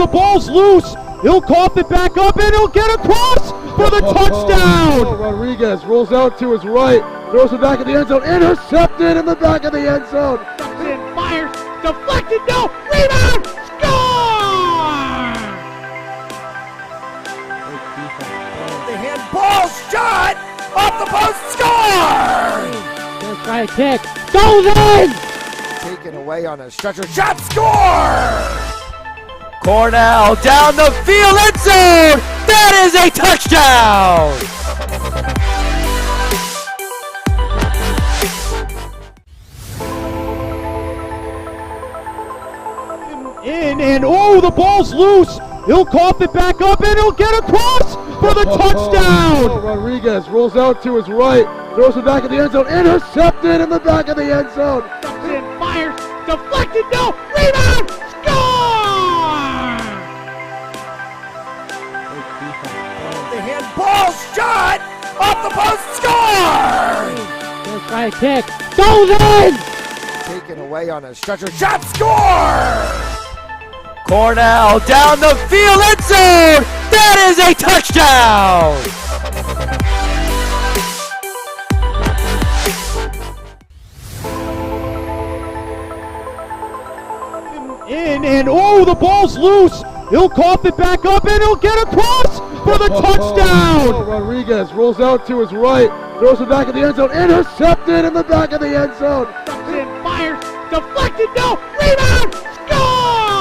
the ball's loose. He'll cough it back up and he'll get across for the touchdown. Rodriguez rolls out to his right, throws it back in the end zone, intercepted in the back of the end zone. Fires, deflected, no, rebound, score! The handball shot, off the post, score! First try kick, goes in! Taken away on a stretcher, shot, score! Cornell down the field, end zone! That is a touchdown! In and oh, the ball's loose. He'll cough it back up and he'll get across for the touchdown. Rodriguez rolls out to his right, throws it back in the end zone, intercepted in the back of the end zone. Fires, deflected, no, rebound, score! The handball shot, off the post, score! First try kick, goes in! Taken away on a stretcher, shot, score! Cornell down the field, end zone! That is a touchdown! In and oh, the ball's loose. He'll cough it back up and he'll get across for the touchdown. Rodriguez rolls out to his right, throws it back in the end zone, intercepted in the back of the end zone. Fires, deflected, no, rebound, score!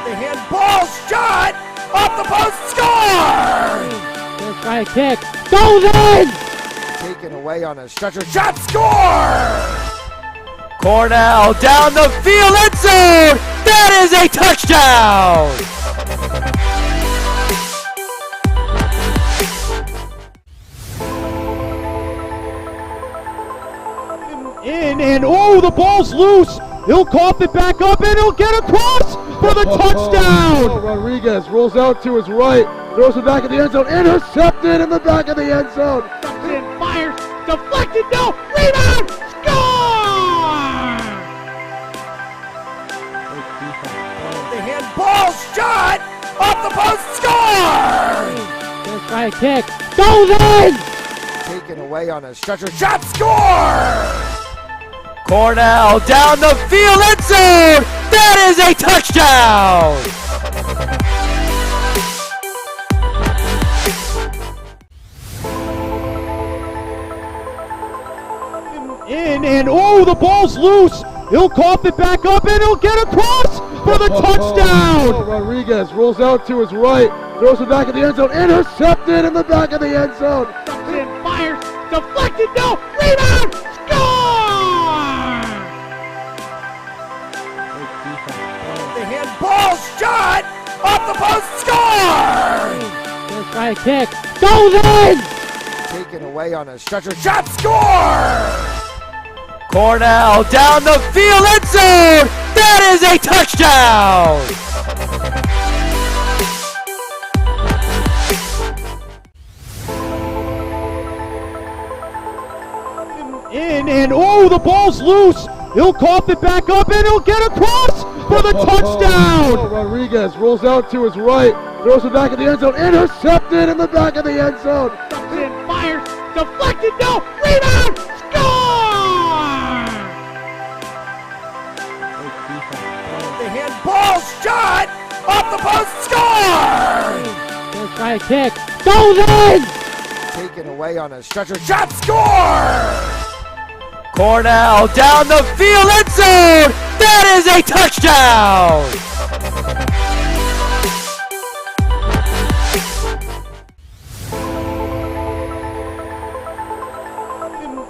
The handball shot, off the post, score! First try kick, goes in! Taken away on a stretcher, shot, score! Cornell down the field, end zone! That is a touchdown! In and oh, the ball's loose. He'll cough it back up and he'll get across for the touchdown. Rodriguez rolls out to his right, throws it back in the end zone, intercepted in the back of the end zone. Fires, deflected, no, rebound, score! The handball shot, off the post, score! First try kick, goes in! Taken away on a stretcher, shot, score! Cornell down the field, end zone! That is a touchdown! In and oh, the ball's loose. He'll cough it back up and he'll get across for the touchdown. Rodriguez rolls out to his right, throws it back in the end zone, intercepted in the back of the end zone. Fires, deflected, no, rebound, score! The handball shot, off the post, score! First try kick, goes in! Taken away on a stretcher, shot, score! Cornell down the field, end zone! That is a touchdown! In and oh, the ball's loose. He'll cough it back up and he'll get across for the touchdown. Rodriguez rolls out to his right, throws it back in the end zone, intercepted in the back of the end zone. Fires, deflected, no, rebound, score! The handball shot, off the post, score! First try kick, goes in! Taken away on a stretcher, shot, score! Cornell down the field, end zone! That is a touchdown!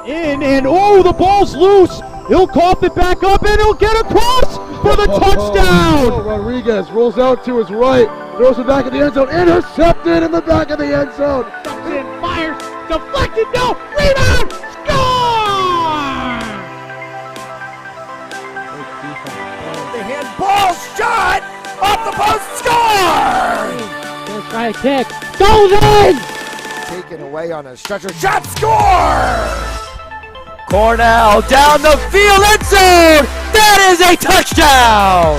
In and oh, the ball's loose. He'll cough it back up and he'll get across for the touchdown. Rodriguez rolls out to his right, throws it back in the end zone, intercepted in the back of the end zone. Fires, deflected, no, rebound, score! The handball shot, off the post, score! First try kick, goes in! Taken away on a stretcher, shot, score! Cornell down the field, end zone! That is a touchdown!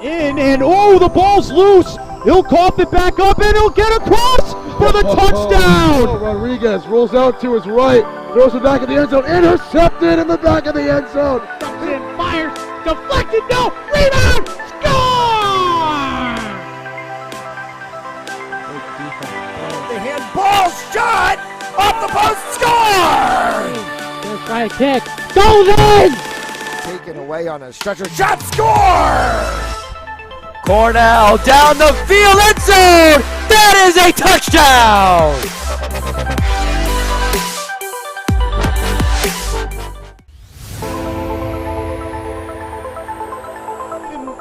In, and oh, the ball's loose. He'll cough it back up, and he'll get across for the touchdown. Rodriguez rolls out to his right, throws it back in the end zone, intercepted in the back of the end zone. And fires, deflected, no, rebound, score! The handball shot off the post, score! Let's try a kick, goes in! Taken away on a stretcher, shot, score! Cornell down the field, end zone! That is a touchdown!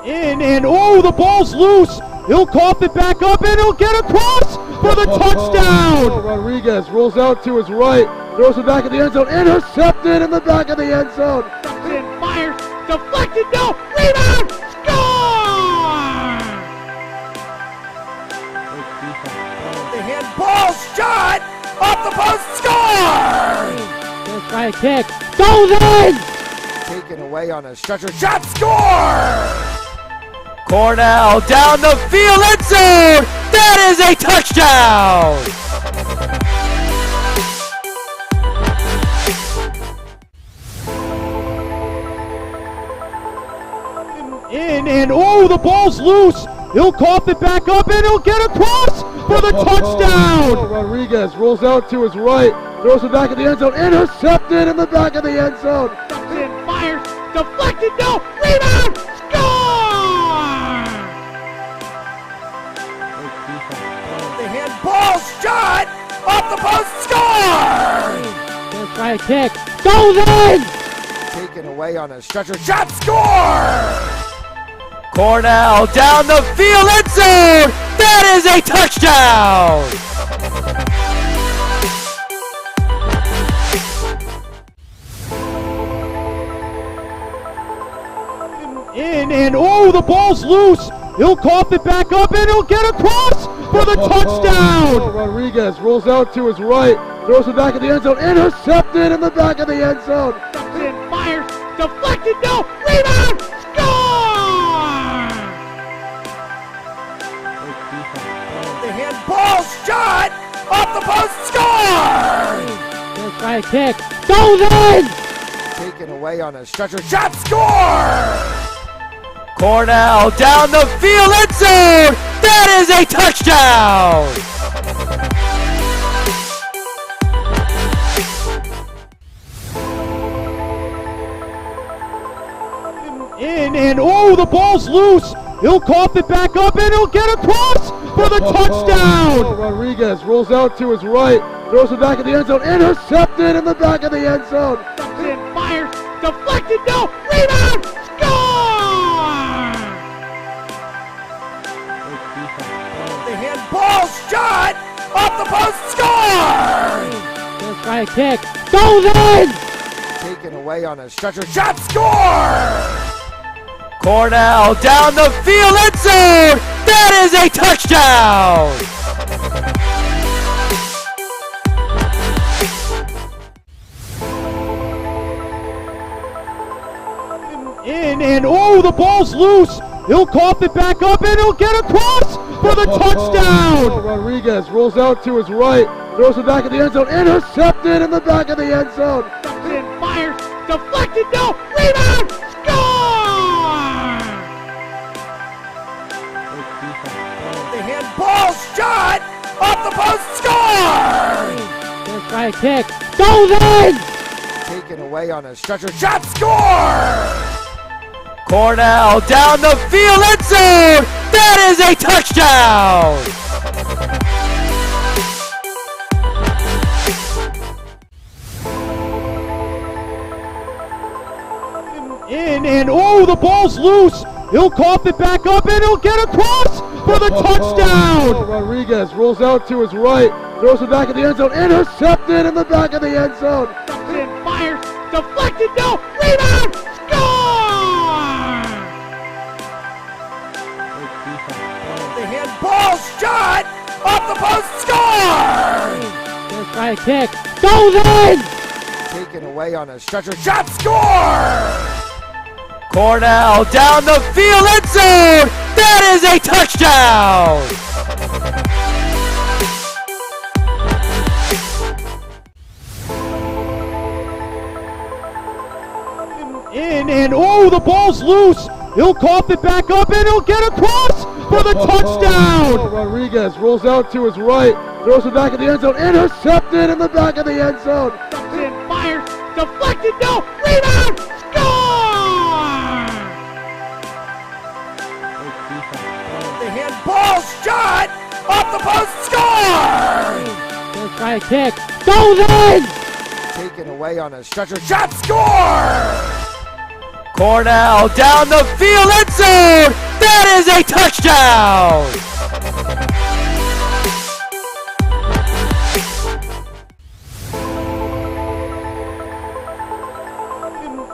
In, and oh, the ball's loose. He'll cough it back up, and he'll get across for the touchdown. Rodriguez rolls out to his right, throws it back in the end zone, intercepted in the back of the end zone. And fires, deflected, no, rebound, score! The handball shot off the post, score! Let's try a kick, goes in! Taken away on a stretcher, shot, score! Cornell down the field, end zone! That is a touchdown! In, and oh, the ball's loose. He'll cough it back up, and he'll get across for the touchdown. Rodriguez rolls out to his right, throws it back in the end zone, intercepted in the back of the end zone. And fires, deflected, no, rebound, score! The handball shot off the post, score! Let's try a kick, goes in! Taken away on a stretcher, shot, score! Cornell down the field, end zone! That is a touchdown! In, and oh, the ball's loose. He'll cough it back up, and he'll get across for the touchdown. Rodriguez rolls out to his right, throws it back in the end zone, intercepted in the back of the end zone. And fires, deflected, no, rebound, score! The handball shot off the post, score! Let's try a kick, goes in! Taken away on a stretcher, shot, score! Cornell down the field, end zone! That is a touchdown! In, and oh, the ball's loose. He'll cough it back up, and he'll get across for the touchdown. Rodriguez rolls out to his right, throws it back in the end zone, intercepted in the back of the end zone. And fires, deflected, no, rebound, score! The handball shot off the post, score! Let's try a kick, goes in! Taken away on a stretcher, shot, score! Cornell down the field, end zone! That is a touchdown! In, and oh, the ball's loose. He'll cough it back up, and he'll get across for the touchdown. Rodriguez rolls out to his right, throws it back in the end zone, intercepted in the back of the end zone. And fires, deflected, no, rebound, score! The handball shot off the post, score! Let's try a kick, goes in! Taken away on a stretcher, shot, score! Cornell down the field, end zone! That is a touchdown! In, and oh, the ball's loose. He'll cough it back up, and he'll get across for the touchdown. Rodriguez rolls out to his right, throws it back in the end zone, intercepted in the back of the end zone. And fires, deflected, no, rebound, score! The handball shot Off the post, score! First right kick. Goes in! Taken away on a stretcher. Shot, score! Cornell down the field, end zone! That is a touchdown! In and oh, the ball's loose. He'll cough it back up and he'll get across for the touchdown. Rodriguez rolls out to his right, throws it back in the end zone, intercepted in the back of the end zone. And fires, deflected, no, rebound, score! The handball shot off the post, score! First right kick, goes in! Taken away on a stretcher. Shot, score! Cornell down the field, end zone! That is a touchdown!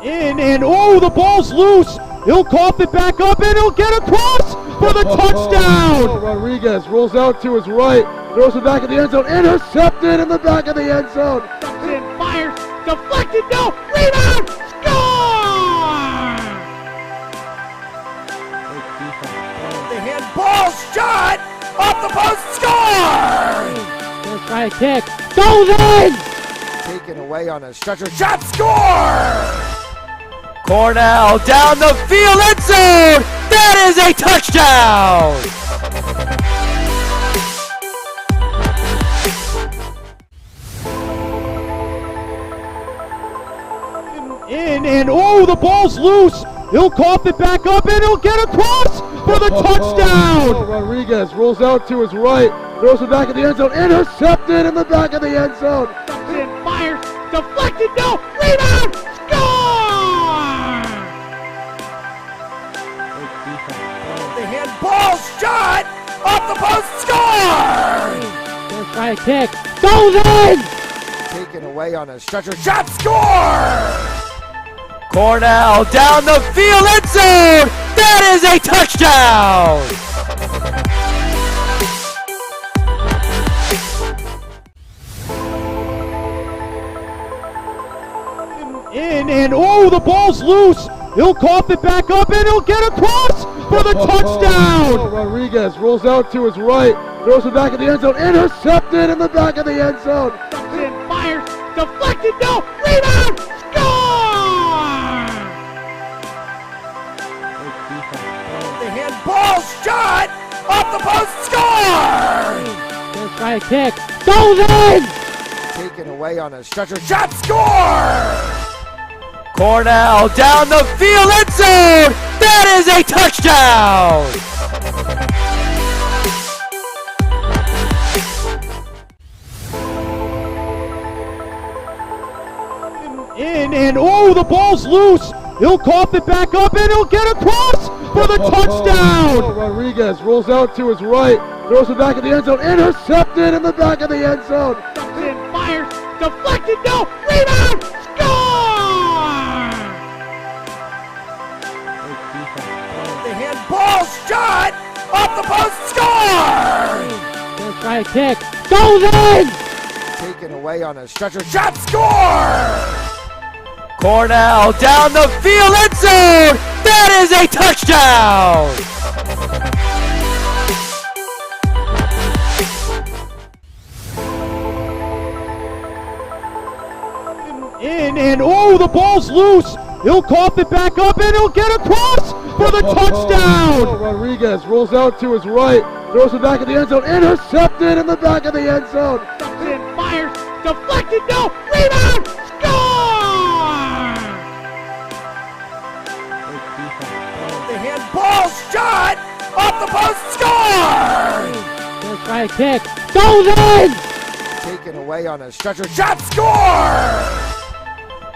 In and oh, the ball's loose. He'll cough it back up and he'll get across for the touchdown. Rodriguez rolls out to his right, throws it back in the end zone, intercepted in the back of the end zone. And fires, deflected, no, rebound, score! The handball shot off the post, score! First right kick, goes in! Taken away on a stretcher. Shot, score! Cornell down the field, end zone! That is a touchdown! In and oh, the ball's loose. He'll cough it back up and he'll get across for the touchdown. Rodriguez rolls out to his right, throws it back in the end zone, intercepted in the back of the end zone. And fires, deflected, no, rebound, score! The handball shot off the post, score! First right kick, goes in! Taken away on a stretcher. Shot, score! Cornell down the field, end zone! That is a touchdown! In and oh, the ball's loose. He'll cough it back up and he'll get across for the touchdown. Rodriguez rolls out to his right, throws it back in the end zone, intercepted in the back of the end zone. And fires, deflected, no, rebound, score! The handball shot off the post, score! First right kick, goes in! Taken away on a stretcher. Shot, score! Cornell down the field, end zone! That is a touchdown! In and oh, the ball's loose. He'll cough it back up and he'll get across for the touchdown. Rodriguez rolls out to his right, throws it back in the end zone, intercepted in the back of the end zone. And fires, deflected, no, rebound, score! The handball shot off the post, score! First right kick, goes in! Taken away on a stretcher. Shot, score! Cornell down the field, end zone! That is a touchdown! In and oh, the ball's loose. He'll cough it back up and he'll get across for the touchdown. Rodriguez rolls out to his right, throws it back in the end zone, intercepted in the back of the end zone. And fires, deflected, no, rebound, score! The handball shot off the post, score! First right kick, goes in! Taken away on a stretcher. Shot, score!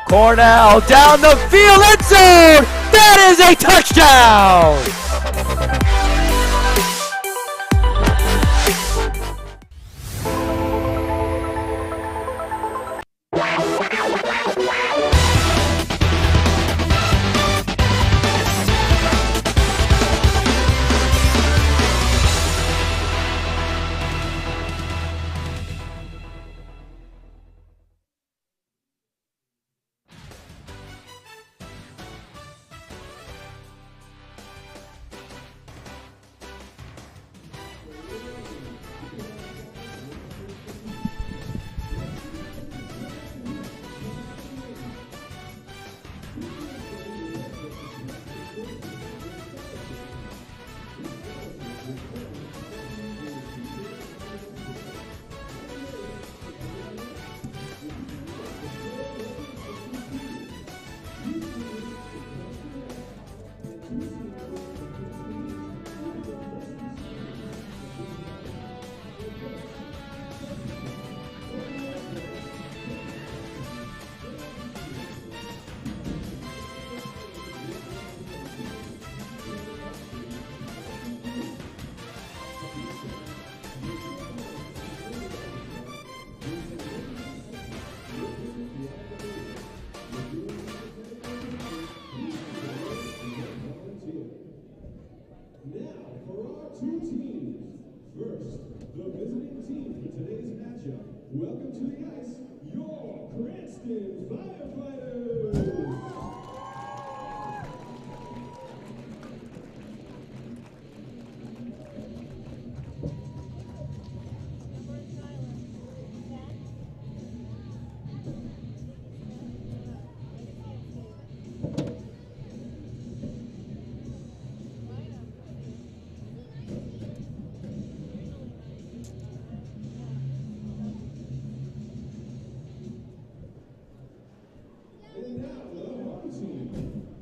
Cornell down the field, end zone! That is a touchdown!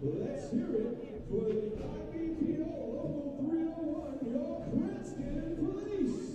Let's hear it for the IBPO Local 301, your Cranston Police.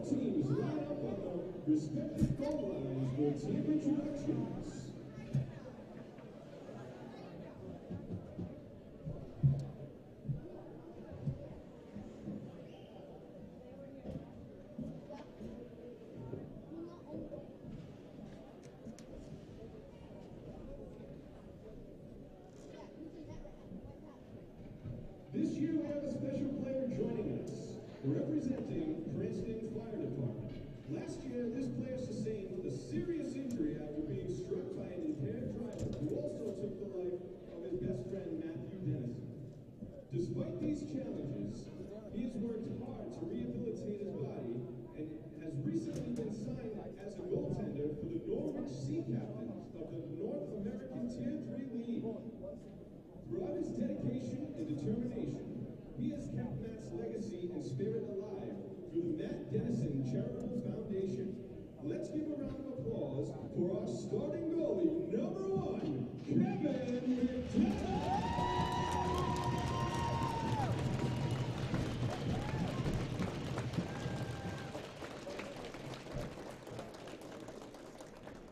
Teams line up on the respective goal lines for team introductions. This year we have a special player joining us, representing Cranston Fire Department. Last year, this player sustained a serious injury after being struck by an impaired driver who also took the life of his best friend, Matthew Dennison. Despite these challenges, he has worked hard to rehabilitate his body and has recently been signed as a goaltender for the Norwich Sea Captains of the North American Tier 3 League. Throughout his dedication and determination, he has kept Matt's legacy and spirit alive through the Matt Dennison Charitable Foundation. Let's give a round of applause for our starting goalie, number 1, Kevin McDonald.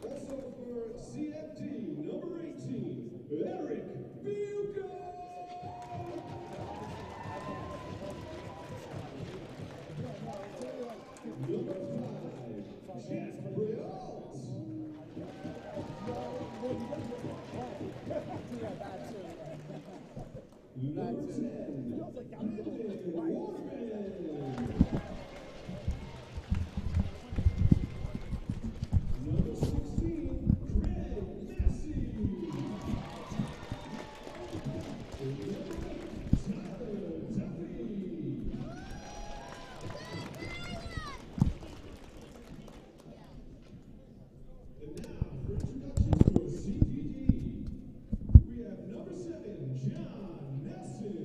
Also for CFD, number 18, Eric Buco. Number 5, Jeff Brialt. Number 10, Brandon Warman. Number 16, Craig Massey. Number 8, Tyler Duffy. And now, for introductions for CPD, we have number 7, John Nelson.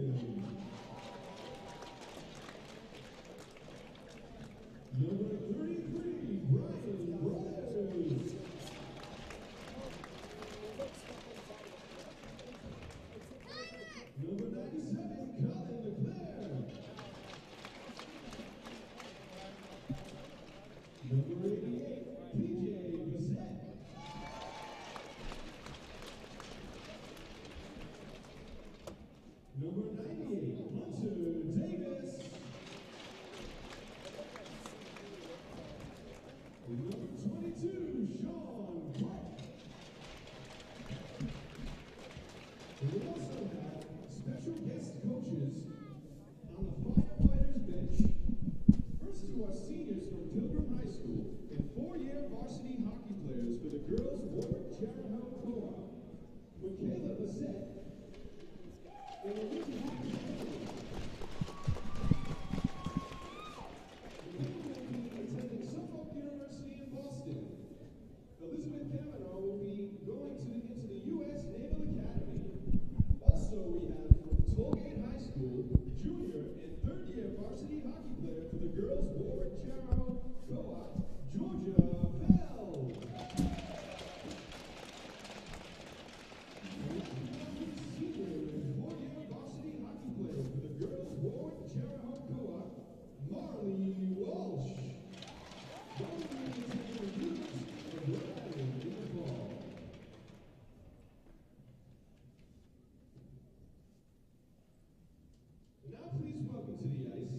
Now please welcome to the ice,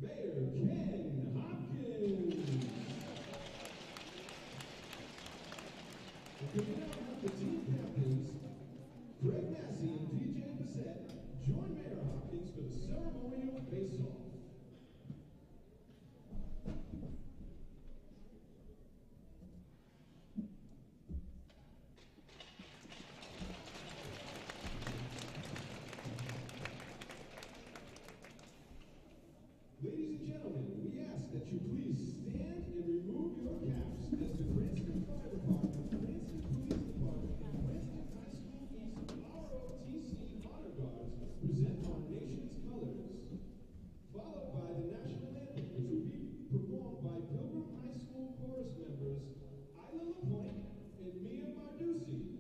Mayor Ken Hopkins. And we now have the team captains, Greg Massey and PJ Bissett, join Mayor Hopkins for the ceremonial face-off. Ladies and gentlemen, we ask that you please stand and remove your caps as the Cranston Fire Department, Cranston Police Department, and Cranston High School East ROTC Honor Guards present our nation's colors, followed by the national anthem, which will be performed by Pilgrim High School chorus members Isla LaPointe and Mia Marducci.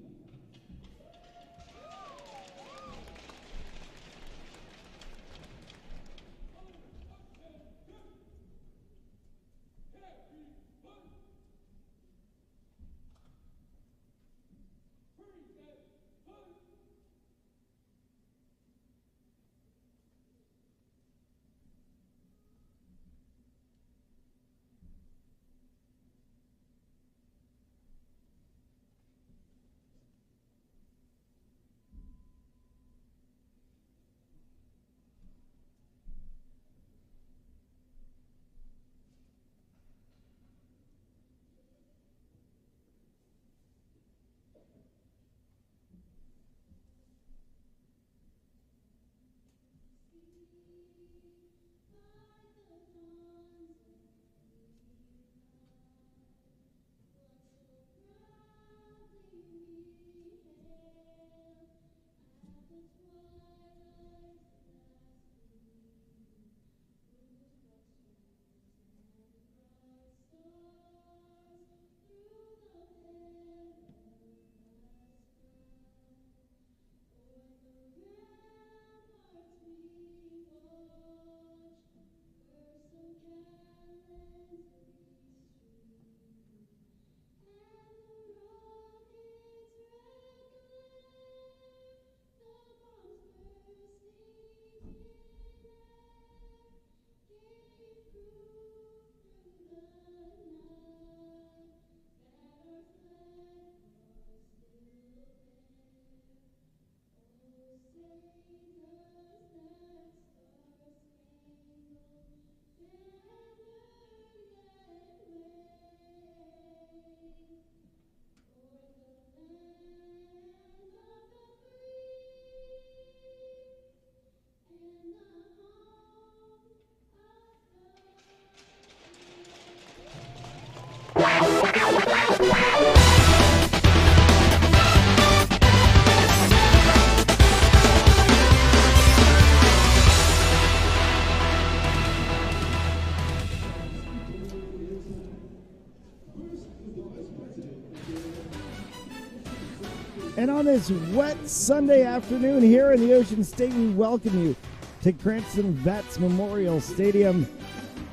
And on this wet Sunday afternoon here in the Ocean State, we welcome you to Cranston Vets Memorial Stadium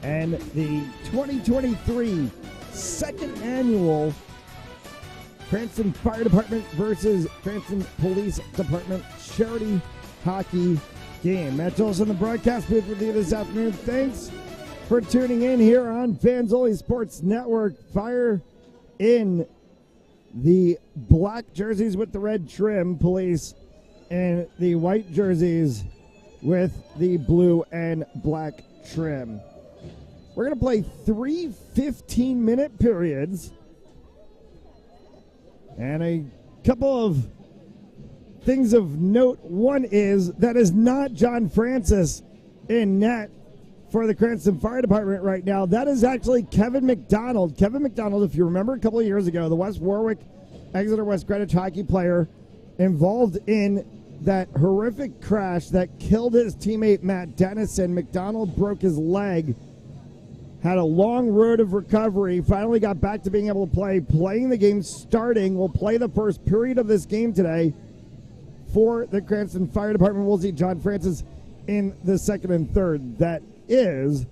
and the 2023 second annual Cranston Fire Department versus Cranston Police Department charity hockey game. Matt Jones in the broadcast booth with you this afternoon. Thanks for tuning in here on Fanzoli Sports Network. Fire in the black jerseys with the red trim, police, and the white jerseys with the blue and black trim. We're going to play 3 15-minute periods. And a couple of things of note. One is that is not John Francis in net for the Cranston Fire Department right now. That is actually Kevin McDonald. Kevin McDonald, if you remember a couple of years ago, the West Warwick, Exeter West Greenwich hockey player involved in that horrific crash that killed his teammate Matt Dennison. McDonald broke his leg, had a long road of recovery, finally got back to being able to play, playing the game starting. We'll play the first period of this game today for the Cranston Fire Department. We'll see John Francis in the second and third. That is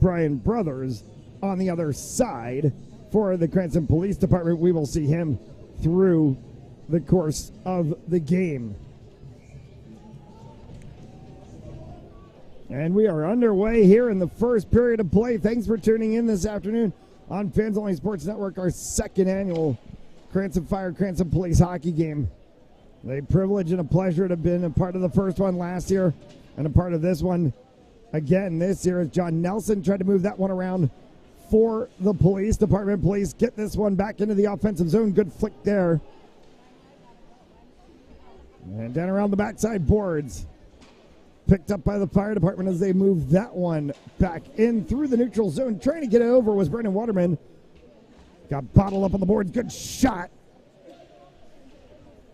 Brian Brothers on the other side for the Cranston Police Department. We will see him through the course of the game. And we are underway here in the first period of play. Thanks for tuning in this afternoon on Fans Only Sports Network, our second annual Cranston Fire Cranston Police hockey game. A privilege and a pleasure to have been a part of the first one last year and a part of this one again this year as John Nelson tried to move that one around for the police department. Police get this one back into the offensive zone. Good flick there. And down around the backside boards. Picked up by the fire department as they move that one back in through the neutral zone. Trying to get it over was Brandon Waterman. Got bottled up on the boards. Good shot.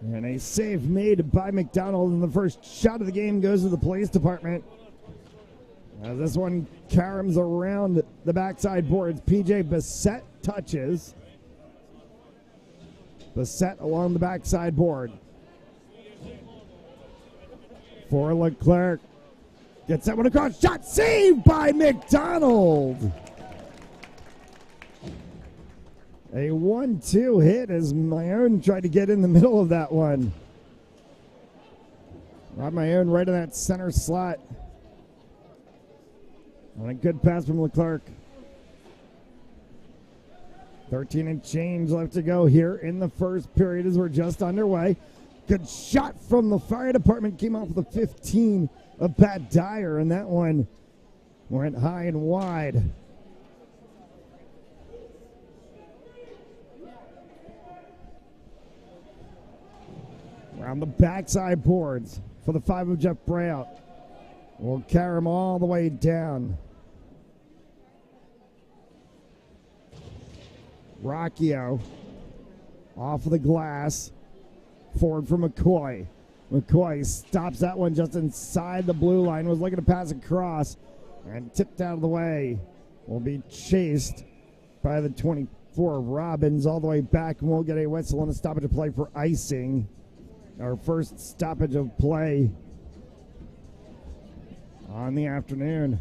And a save made by McDonald. And the first shot of the game goes to the police department. As this one caroms around the backside boards. PJ Bissett touches. Bissett along the backside board. For Leclerc. Gets that one across. Shot saved by McDonald. A 1-2 hit as Mayon tried to get in the middle of that one. Rob Mayon right in that center slot. On a good pass from Leclerc. 13 and change left to go here in the first period as we're just underway. Good shot from the fire department. Came off the 15 of Pat Dyer, and that one went high and wide. Around the backside boards for the 5 of Jeff Brayout. We'll carry him all the way down. Rocchio off of the glass. Forward for McCoy. McCoy stops that one just inside the blue line. Was looking to pass across and tipped out of the way. Will be chased by the 24 Robbins all the way back, and we'll get a whistle and a stoppage of play for icing. Our first stoppage of play on the afternoon.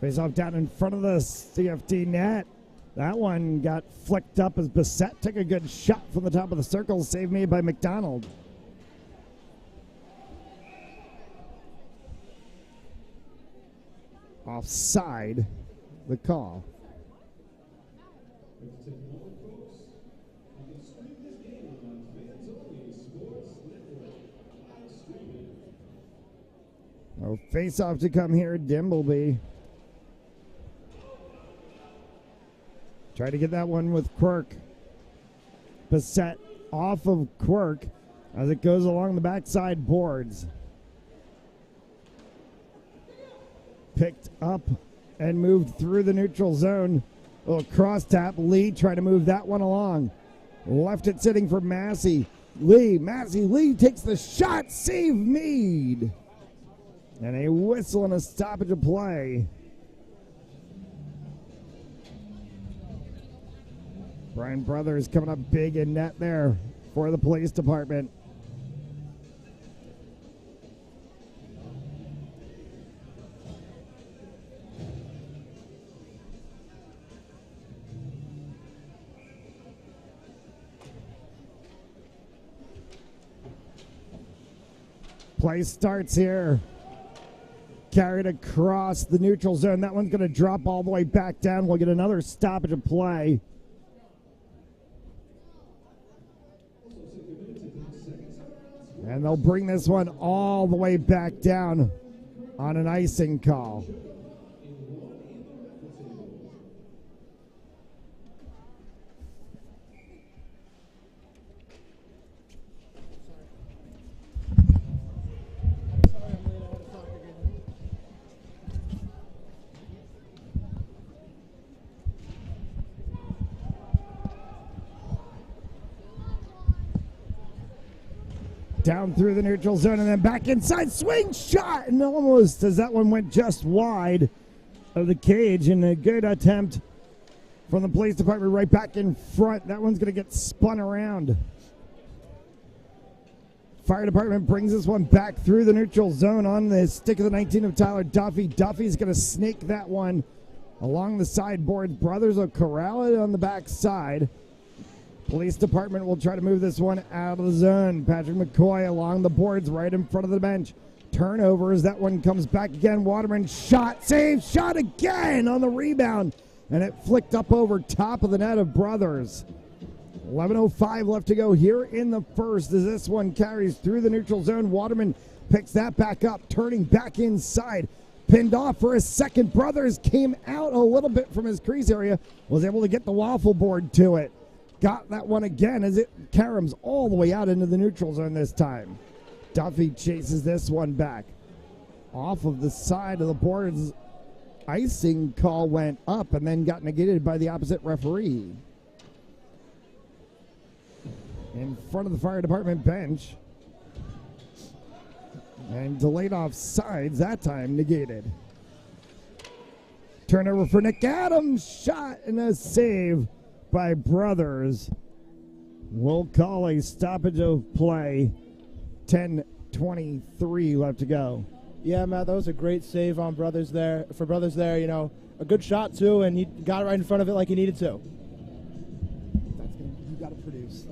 Face off down in front of the CFD net. That one got flicked up as Bissett took a good shot from the top of the circle. Save made by McDonald. Offside, the call. Oh, face off to come here, Dimbleby. Try to get that one with Quirk. Bissett off of Quirk as it goes along the backside boards. Picked up and moved through the neutral zone. A little cross tap. Lee tried to move that one along. Left it sitting for Massey. Lee takes the shot. Save made. And a whistle and a stoppage of play. Brian Brothers coming up big in net there for the police department. Play starts here. Carried across the neutral zone. That one's going to drop all the way back down. We'll get another stoppage of play. And they'll bring this one all the way back down on an icing call. Down through the neutral zone and then back inside. Swing shot, and almost as that one went just wide of the cage, and a good attempt from the police department right back in front. That one's going to get spun around. Fire department brings this one back through the neutral zone on the stick of the 19 of Tyler Duffy. Duffy's going to snake that one along the sideboards. Brothers will corral it on the back side. Police department will try to move this one out of the zone. Patrick McCoy along the boards right in front of the bench. Turnovers. That one comes back again. Waterman shot, save, shot again on the rebound. And it flicked up over top of the net of Brothers. 11:05 left to go here in the first as this one carries through the neutral zone. Waterman picks that back up, turning back inside. Pinned off for a second. Brothers came out a little bit from his crease area. Was able to get the waffle board to it. Got that one again as it caroms all the way out into the neutral zone this time. Duffy chases this one back. Off of the side of the boards. Icing call went up and then got negated by the opposite referee. In front of the fire department bench. And delayed offsides, that time negated. Turnover for Nick Adams. Shot and a save by Brothers. We'll call a stoppage of play. 10:23 left to go. Yeah, Matt, that was a great save on Brothers there. For Brothers there, you know, a good shot too, and he got it right in front of it like he needed to. You got to produce.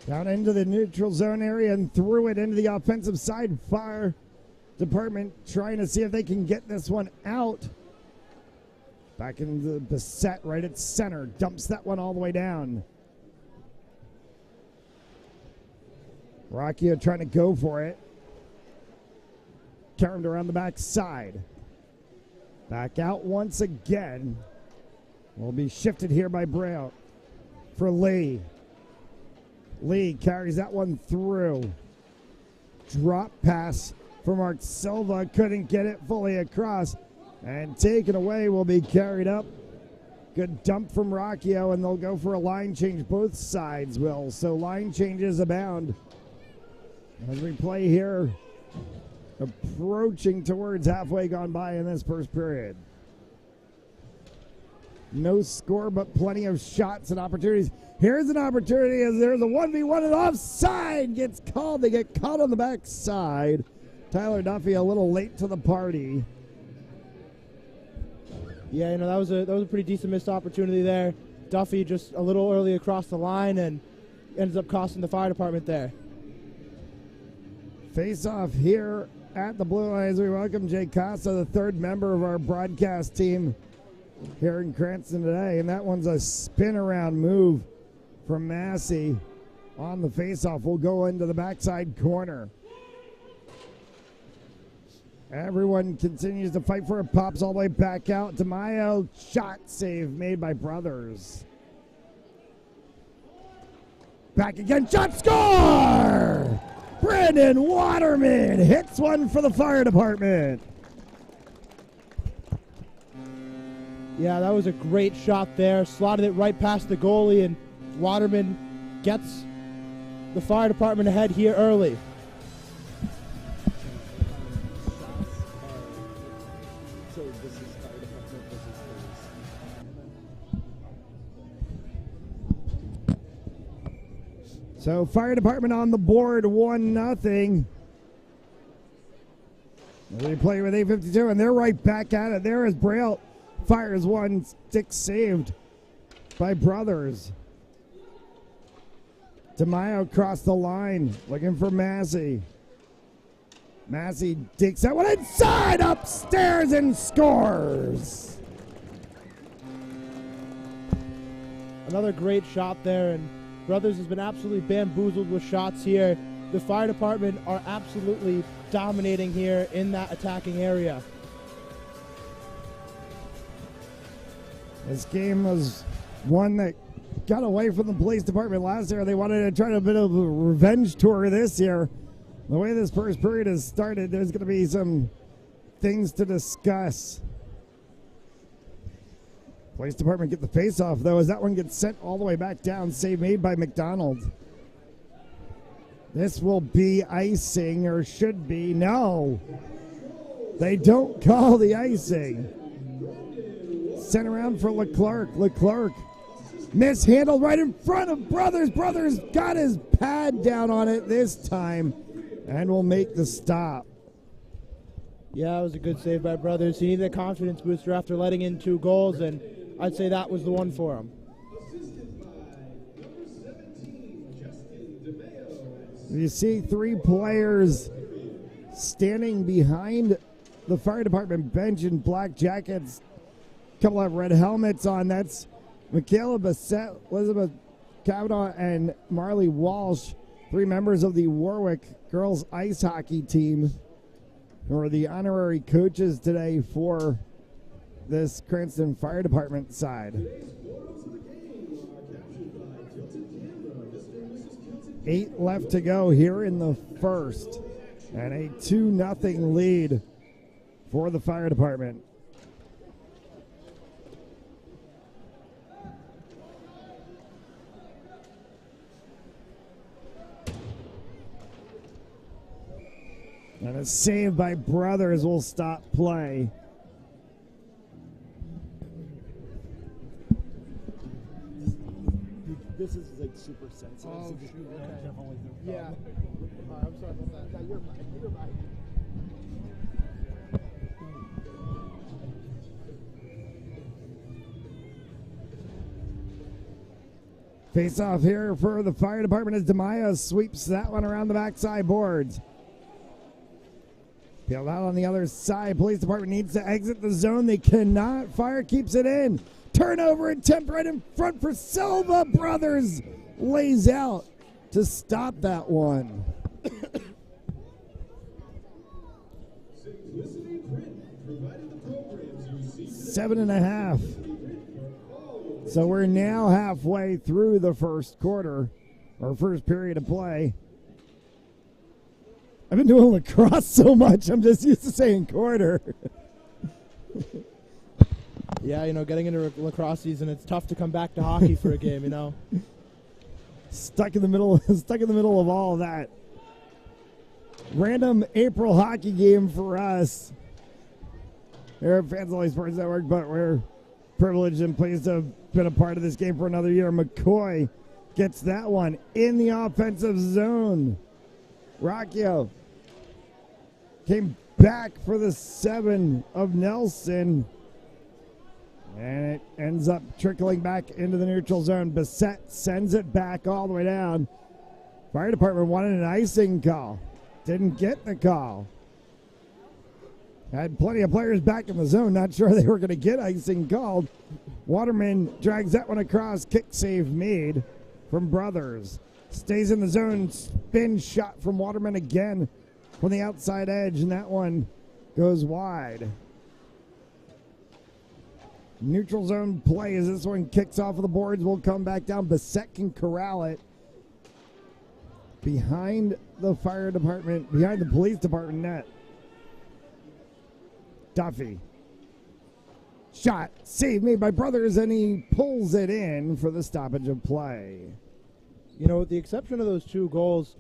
Down into the neutral zone area and threw it into the offensive side. Fire department trying to see if they can get this one out. Back into the set right at center. Dumps that one all the way down. Rocchio trying to go for it. Turned around the back side. Back out once again. Will be shifted here by Brown for Lee. Lee carries that one through. Drop pass for Mark Silva. Couldn't get it fully across. And taken away will be carried up. Good dump from Rocchio, and they'll go for a line change. Both sides will. So line changes abound. As we play here, approaching towards halfway gone by in this first period. No score, but plenty of shots and opportunities. Here's an opportunity as there's a 1v1 and offside gets called. They get caught on the backside. Tyler Duffy a little late to the party. Yeah, you know, that was a pretty decent missed opportunity there. Duffy just a little early across the line and ends up costing the fire department there. Face off here at the blue line as we welcome Jay Costa, the third member of our broadcast team here in Cranston today. And that one's a spin around move from Massey on the face off. Will go into the backside corner. Everyone continues to fight for it. Pops all the way back out. DeMaio, shot save made by Brothers. Back again, shot, score! Brandon Waterman hits one for the fire department. Yeah, that was a great shot there. Slotted it right past the goalie, and Waterman gets the fire department ahead here early. So fire department on the board, 1-0. They play with 8:52, and they're right back at it. There is Braille. Fires one, stick saved by Brothers. DeMaio across the line, looking for Massey. Massey digs that one inside, upstairs, and scores. Another great shot there, and Brothers has been absolutely bamboozled with shots here. The fire department are absolutely dominating here in that attacking area. This game was one that got away from the police department last year. They wanted to try a bit of a revenge tour this year. The way this first period has started, there's going to be some things to discuss. Police department get the face off, though, as that one gets sent all the way back down. Save made by McDonald. This will be icing, or should be. No. They don't call the icing. Sent around for Leclerc. Leclerc mishandled right in front of Brothers. Brothers got his pad down on it this time and will make the stop. Yeah, it was a good save by Brothers. He needed a confidence booster after letting in 2 goals, and I'd say that was the one for him. You see 3 players standing behind the fire department bench in black jackets. A couple of red helmets on. That's Michaela Bassett, Elizabeth Kavanaugh, and Marley Walsh, 3 members of the Warwick girls ice hockey team, who are the honorary coaches today for this Cranston Fire Department side. 8 left to go here in the first, and a 2-0 lead for the fire department. And a save by Brothers will stop play. This is like super sensitive. Oh, so just shoot, be okay. careful with your Yeah. phone. I'm sorry about that. No, you're fine. You're fine. Face off here for the fire department as DeMaio sweeps that one around the backside boards. Peeled out on the other side. Police department needs to exit the zone. They cannot. Fire keeps it in. Turnover attempt right in front for Silva. Brothers lays out to stop that one. 7.5. So we're now halfway through the first quarter, or first period of play. I've been doing lacrosse so much, I'm just used to saying quarter. Yeah, you know, getting into lacrosse season, it's tough to come back to hockey for a game, you know. Stuck in the middle of all of that. Random April hockey game for us here at Fans Only Sports Network, but we're privileged and pleased to have been a part of this game for another year. McCoy gets that one in the offensive zone. Rocchio came back for the 7 of Nelson. And it ends up trickling back into the neutral zone. Bissett sends it back all the way down. Fire department wanted an icing call. Didn't get the call. Had plenty of players back in the zone. Not sure they were going to get icing called. Waterman drags that one across. Kick save made from Brothers. Stays in the zone. Spin shot from Waterman again from the outside edge. And that one goes wide. Neutral zone play as this one kicks off of the boards. Will come back down. Bissett can corral it behind the fire department, behind the police department net. Duffy. Shot. Save made by Brothers, and he pulls it in for the stoppage of play. You know, with the exception of those 2 goals,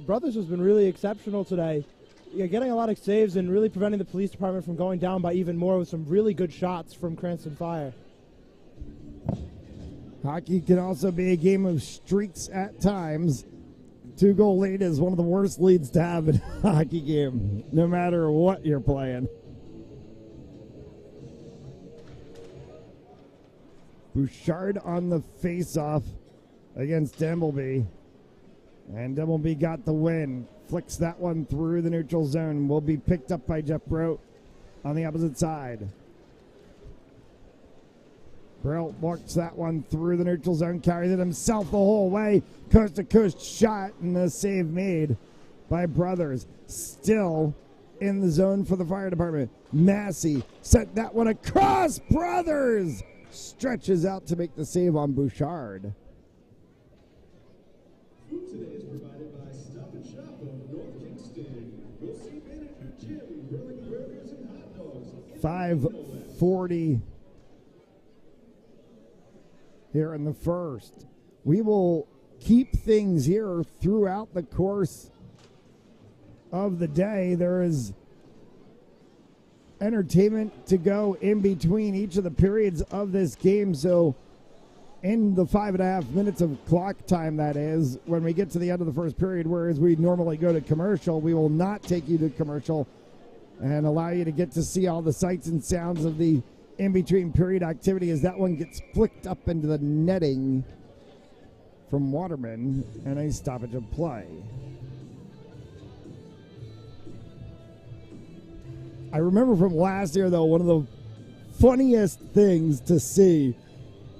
Brothers has been really exceptional today. You're getting a lot of saves and really preventing the police department from going down by even more with some really good shots from Cranston Fire. Hockey can also be a game of streaks at times. 2-goal lead is one of the worst leads to have in a hockey game, no matter what you're playing. Bouchard on the face-off against Dembleby. And Dembleby got the win. Flicks that one through the neutral zone. Will be picked up by Jeff Brote on the opposite side. Brote walks that one through the neutral zone. Carries it himself the whole way. Coast-to-coast shot and a save made by Brothers. Still in the zone for the fire department. Massey sent that one across. Brothers stretches out to make the save on Bouchard. Food today is provided by Stop and Shop of North Kingston. Go see manager Jim grilling burgers and hot dogs. 5:40 here in the first. We will keep things here throughout the course of the day. There is entertainment to go in between each of the periods of this game. So in the 5.5 minutes of clock time, that is, when we get to the end of the first period, whereas we normally go to commercial, we will not take you to commercial and allow you to get to see all the sights and sounds of the in-between period activity as that one gets flicked up into the netting from Waterman and a stoppage of play. I remember from last year, though, one of the funniest things to see,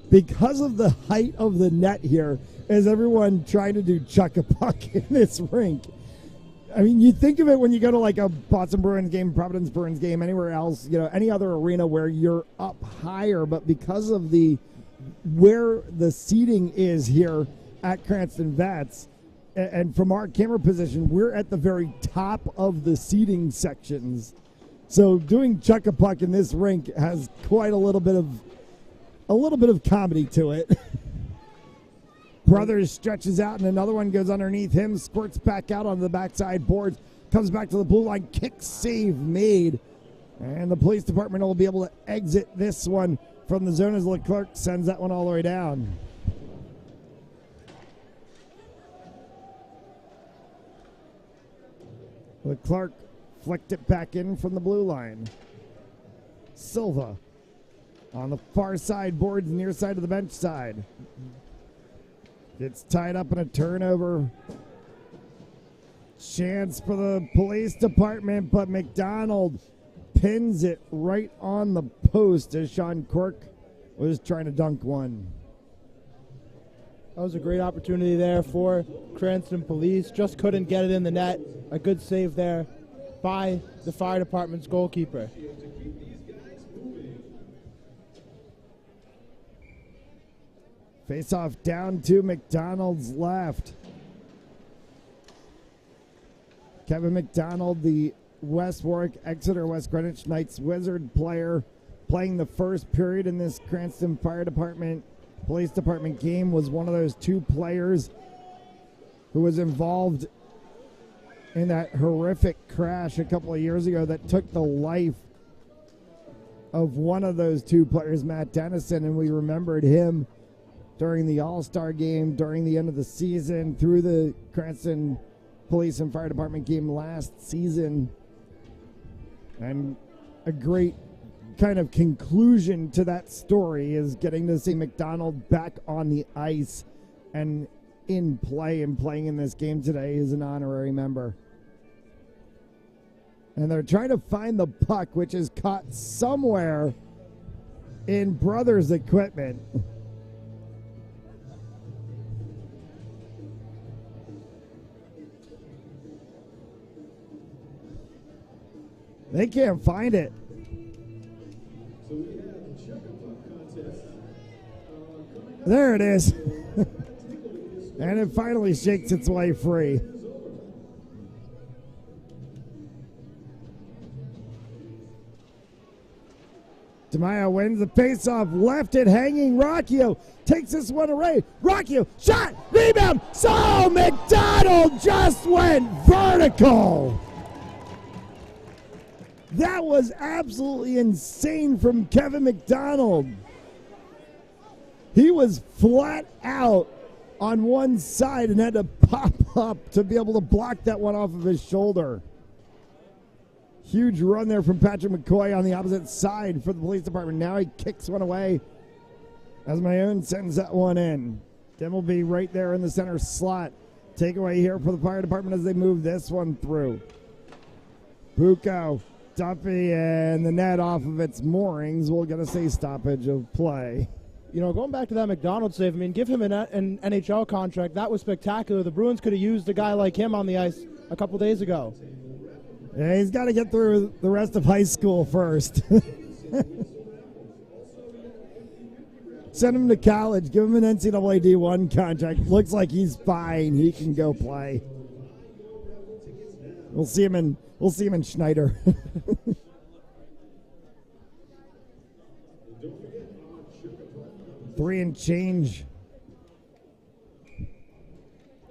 because of the height of the net here, is everyone trying to do chuck-a-puck in this rink. I mean, you think of it when you go to like a Boston Bruins game, Providence Bruins game, anywhere else, you know, any other arena where you're up higher, but because of the where the seating is here at Cranston Vets, and from our camera position, we're at the very top of the seating sections. So doing chuck-a-puck in this rink has quite a little bit of comedy to it. Brothers stretches out, and another one goes underneath him, squirts back out on the backside boards, comes back to the blue line, kick save made. And the police department will be able to exit this one from the zone as Leclerc sends that one all the way down. Leclerc flicked it back in from the blue line. Silva on the far side boards, near side of the bench side. Gets tied up in a turnover. Chance for the police department, but McDonald pins it right on the post as Sean Cork was trying to dunk one. That was a great opportunity there for Cranston Police. Just couldn't get it in the net. A good save there by the fire department's goalkeeper. Face-off down to McDonald's left. Kevin McDonald, the West Warwick, Exeter, West Greenwich Knights Wizard player, playing the first period in this Cranston Fire Department, Police Department game, was one of those two players who was involved in that horrific crash a couple of years ago that took the life of one of those two players, Matt Dennison, and we remembered him during the All-Star game, during the end of the season, through the Cranston Police and Fire Department game last season. And a great kind of conclusion to that story is getting to see McDonald back on the ice and in play and playing in this game today as an honorary member. And they're trying to find the puck, which is caught somewhere in Brothers equipment. They can't find it. So we have a chuck-a-puck contest. There it is. And it finally shakes its way free. DeMaio wins the face-off, left it hanging. Rocchio takes this one away. Rocchio, shot, rebound. So McDonald just went vertical. That was absolutely insane from Kevin McDonald. He was flat out on one side and had to pop up to be able to block that one off of his shoulder. Huge run there from Patrick McCoy on the opposite side for the police department. Now he kicks one away as Mayone sends that one in. Tim will be right there in the center slot. Takeaway here for the fire department as they move this one through. Bucco, Duffy, and the net off of its moorings. We'll get a say stoppage of play. You know, going back to that McDonald save, I mean, give him an NHL contract. That was spectacular. The Bruins could have used a guy like him on the ice a couple days ago. Yeah, he's got to get through the rest of high school first. Send him to college. Give him an NCAA D1 contract. Looks like he's fine. He can go play. We'll see him in Schneider. Three and change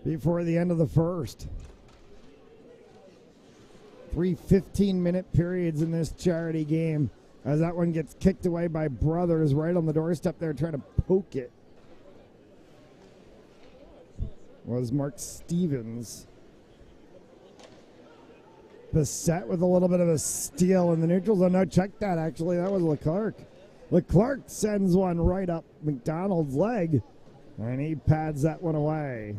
before the end of the first. 3 15-minute periods in this charity game as that one gets kicked away by Brothers right on the doorstep there trying to poke it. Was Mark Stevens. Beset with a little bit of a steal in the neutral zone. No, check that actually. That was Leclerc. Leclerc sends one right up McDonald's leg, and he pads that one away.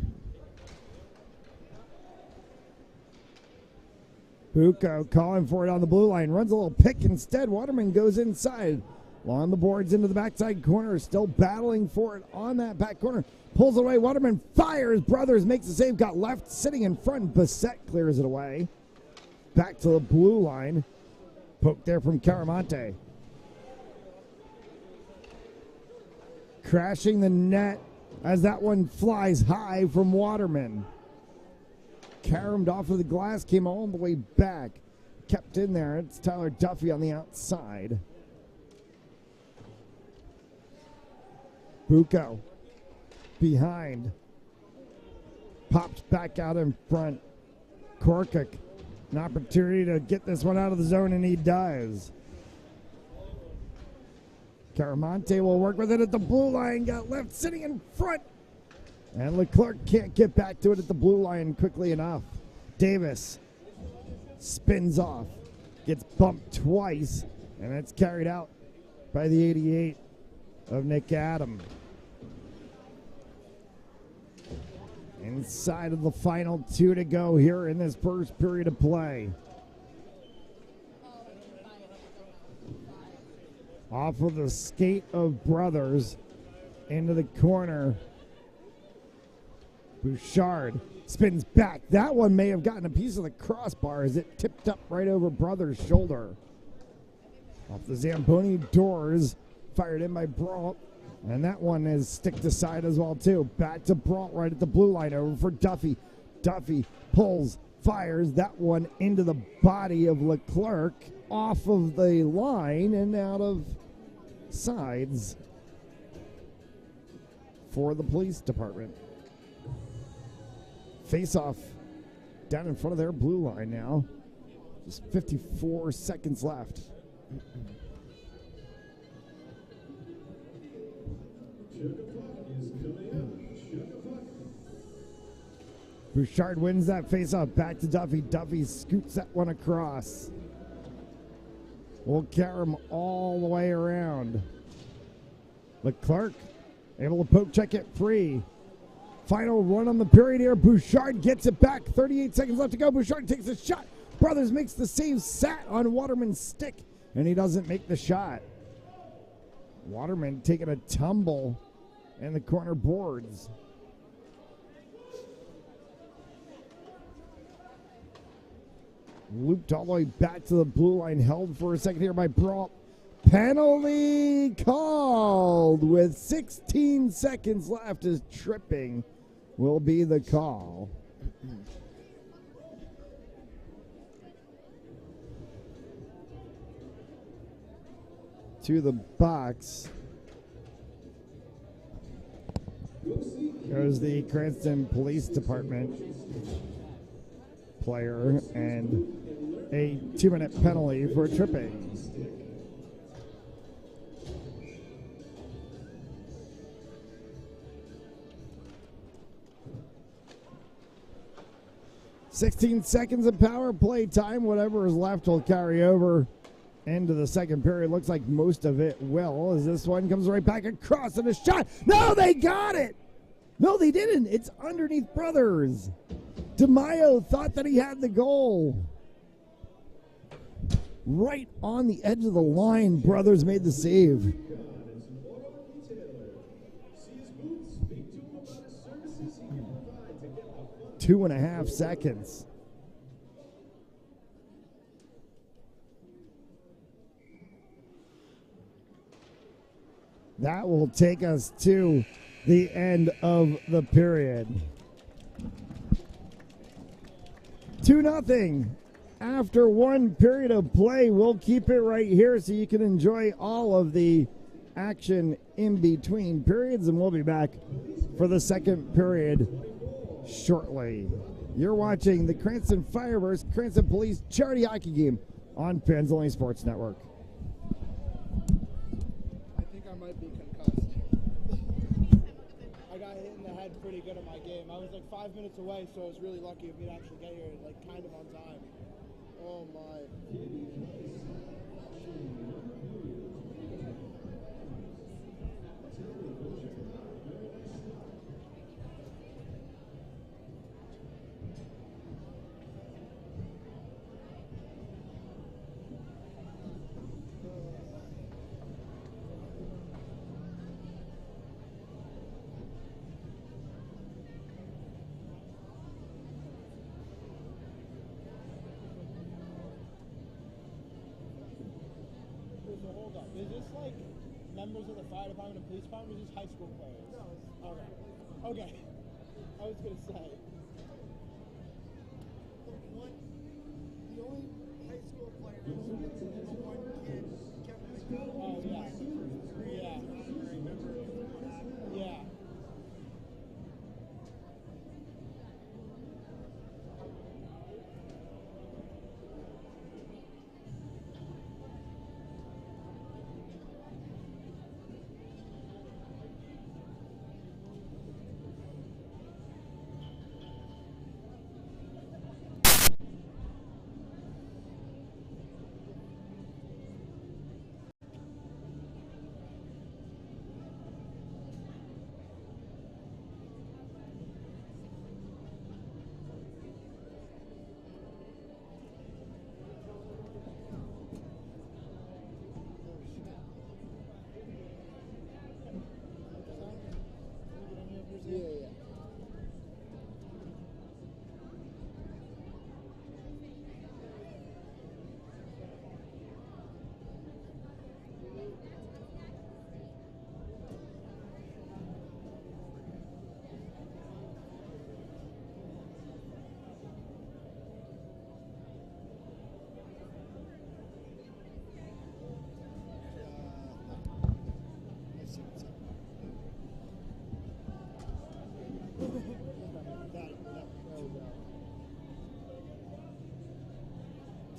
Bucco calling for it on the blue line. Runs a little pick instead. Waterman goes inside. Along the boards into the backside corner. Still battling for it on that back corner. Pulls away. Waterman fires. Brothers makes the save. Got left sitting in front. Bissett clears it away. Back to the blue line. Poke there from Caramonte. Crashing the net as that one flies high from Waterman. Caromed off of the glass, came all the way back. Kept in there. It's Tyler Duffy on the outside. Bucco behind. Pops back out in front. Korkik, an opportunity to get this one out of the zone, and he does. Caramonte will work with it at the blue line. Got left sitting in front. And Leclerc can't get back to it at the blue line quickly enough. Davis spins off. Gets bumped twice. And it's carried out by the 88 of Nick Adam. Inside of the final 2 to go here in this first period of play. Off of the skate of Brothers into the corner. Bouchard spins back. That one may have gotten a piece of the crossbar as it tipped up right over Brothers' shoulder. Off the Zamboni doors, fired in by Brault. And that one is sticked aside as well, too. Back to Brault right at the blue line, over for Duffy. Duffy pulls, fires that one into the body of Leclerc, off of the line and out of sides for the police department. Face-off down in front of their blue line now. Just 54 seconds left. Bouchard wins that face-off. Back to Duffy. Duffy scoots that one across. Will carry him all the way around. Leclerc able to poke check it free. Final run on the period here. Bouchard gets it back. 38 seconds left to go. Bouchard takes a shot. Brothers makes the save. Sat on Waterman's stick, and he doesn't make the shot. Waterman taking a tumble in the corner boards. Looped all the way back to the blue line. Held for a second here by Brault. Penalty called with 16 seconds left as tripping will be the call. To the box goes the Cranston Police Department player and a 2-minute penalty for tripping. "16 seconds of power play time. Whatever is left will carry over into the second period. Looks like most of it will, as this one comes right back across and a shot. No, they got it! No, they didn't. It's underneath Brothers. DeMaio thought that he had the goal. Right on the edge of the line, Brothers made the save. 2.5 seconds. That will take us to the end of the period. 2-0 after one period of play. We'll keep it right here so you can enjoy all of the action in between periods, and we'll be back for the second period shortly. You're watching the Cranston Fire vs. Cranston Police charity hockey game on Fans Only Sports Network. I think I might be concussed. I got hit in the head pretty good in my game. I was like 5 minutes away, so I was really lucky of me to actually get here like kind of on time. Oh my. So hold up. Is this like members of the fire department and police department, or is this high school players? No. Okay. Okay. I was gonna say. The only high school player is one kid, Kevin McDonald. Oh yeah. Yeah. Yeah. Yeah.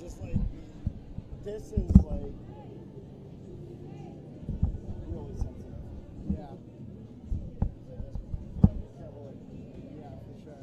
Just like this is like really sensitive. Yeah. Yeah, for sure.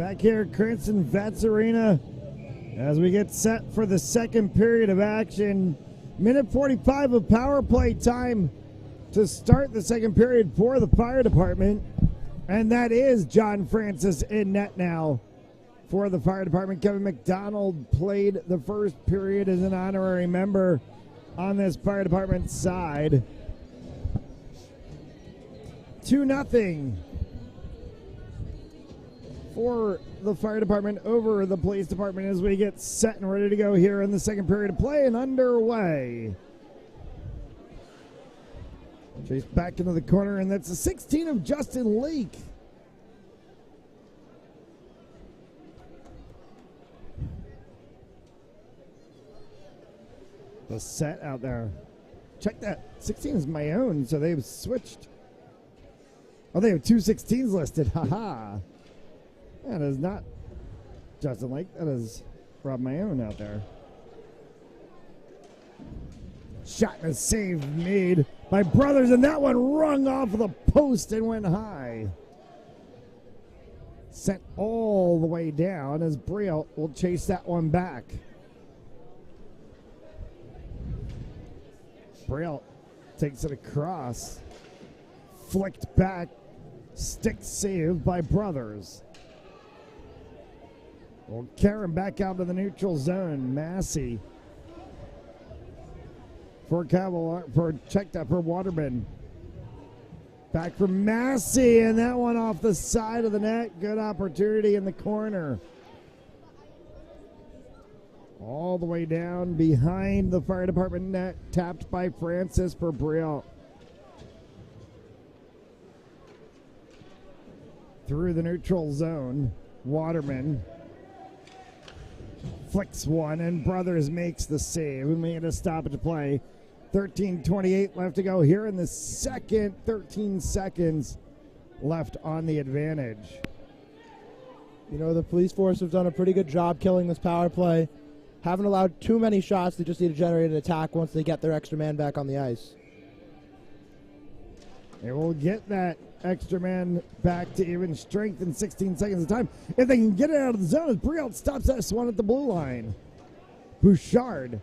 Back here at Cranston Vets Arena as we get set for the second period of action. Minute 45 of power play time to start the second period for the fire department. And that is John Francis in net now for the fire department. Kevin McDonald played the first period as an honorary member on this fire department side. 2-0 for the fire department over the police department as we get set and ready to go here in the second period of play and underway. Chase back into the corner, and that's a 16 of Justin Lake. The set out there. Check that. 16 is my own, so they've switched. Oh, they have two 16s listed. Haha. That is not Justin Lake. That is Rob Mayone out there. Shot and a save made by Brothers, and that one rung off of the post and went high. Sent all the way down as Brielt will chase that one back. Brielt takes it across. Flicked back. Stick saved by Brothers. Well, Karen back out to the neutral zone. Massey for checked up for Waterman. Back for Massey, and that one off the side of the net. Good opportunity in the corner. All the way down behind the fire department net. Tapped by Francis for Brielle. Through the neutral zone. Waterman flicks one, and Brothers makes the save. We made a stoppage play. 13:28 left to go here in the second. 13 seconds left on the advantage. You know, the police force have done a pretty good job killing this power play. Haven't allowed too many shots. They just need to generate an attack once they get their extra man back on the ice. They will get that extra man back to even strength in 16 seconds of time. If they can get it out of the zone, as Brielle stops this one at the blue line. Bouchard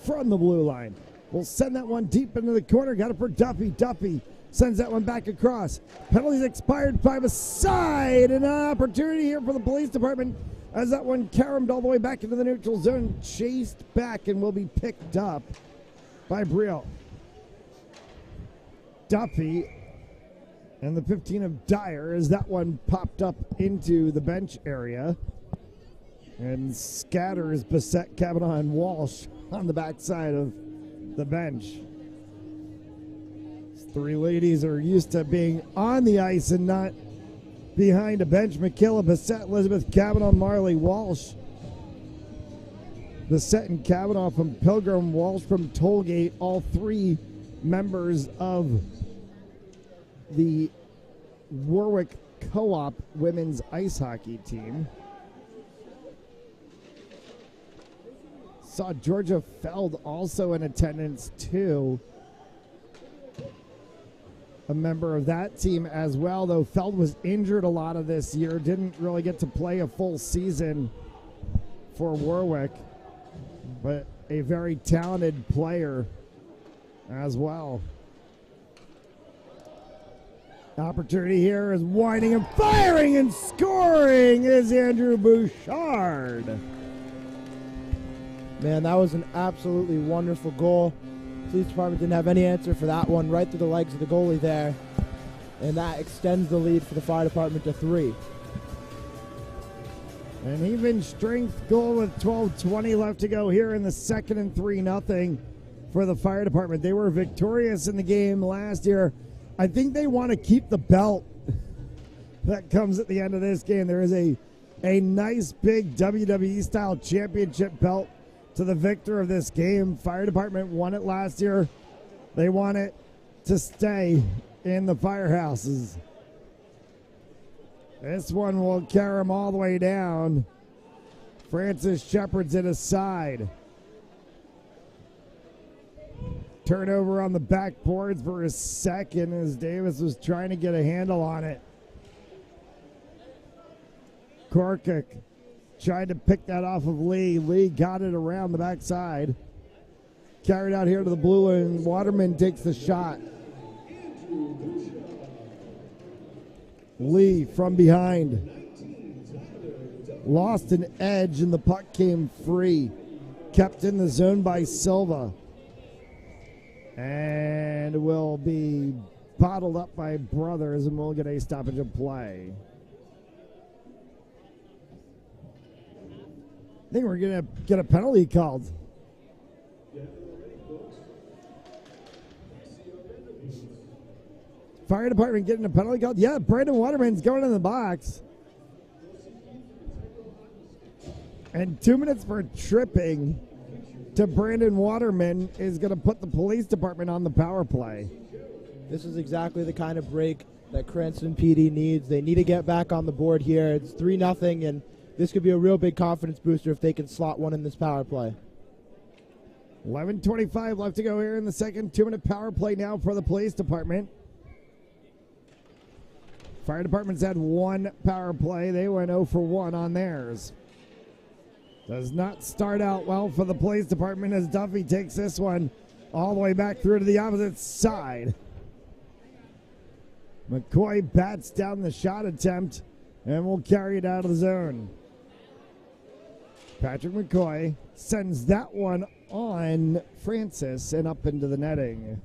from the blue line will send that one deep into the corner. Got it for Duffy. Duffy sends that one back across. Penalties expired, 5 aside, and an opportunity here for the police department as that one caromed all the way back into the neutral zone, chased back, and will be picked up by Brielle. Duffy and the 15 of Dyer as that one popped up into the bench area and scatters Bissett, Kavanaugh, and Walsh on the backside of the bench. These three ladies are used to being on the ice and not behind a bench. McKilla, Bissett, Elizabeth, Kavanaugh, Marley, Walsh. Bissett and Kavanaugh from Pilgrim, Walsh from Tollgate, all three members of the Warwick Co-op women's ice hockey team. Saw Georgia Feld also in attendance too. A member of that team as well, though Feld was injured a lot of this year. Didn't really get to play a full season for Warwick, but a very talented player as well. Opportunity here is winding and firing and scoring is Andrew Bouchard. Man, that was an absolutely wonderful goal. Police department didn't have any answer for that one, right through the legs of the goalie there. And that extends the lead for the fire department to 3. An even strength goal with 12:20 left to go here in the second, and 3-0 for the fire department. They were victorious in the game last year. I think they want to keep the belt that comes at the end of this game. There is a nice big WWE style championship belt to the victor of this game. Fire department won it last year. They want it to stay in the firehouses. This one will carry them all the way down. Francis shepherds it aside. Turnover on the backboards for a second as Davis was trying to get a handle on it. McCorkick tried to pick that off of Lee. Lee got it around the backside. Carried out here to the blue, and Waterman takes the shot. Lee from behind. Lost an edge, and the puck came free. Kept in the zone by Silva. And will be bottled up by Brothers, and we'll get a stoppage of play. I think we're going to get a penalty called. Fire department getting a penalty called. Yeah, Brandon Waterman's going in the box. And 2 minutes for tripping to Brandon Waterman is going to put the police department on the power play. This is exactly the kind of break that Cranston PD needs. They need to get back on the board here. It's 3-0, and this could be a real big confidence booster if they can slot one in this power play. 11:25 left to go here in the second. 2-minute power play now for the police department. Fire department's had one power play. They went 0 for 1 on theirs. Does not start out well for the police department as Duffy takes this one all the way back through to the opposite side. McCoy bats down the shot attempt and will carry it out of the zone. Patrick McCoy sends that one on Francis and up into the netting.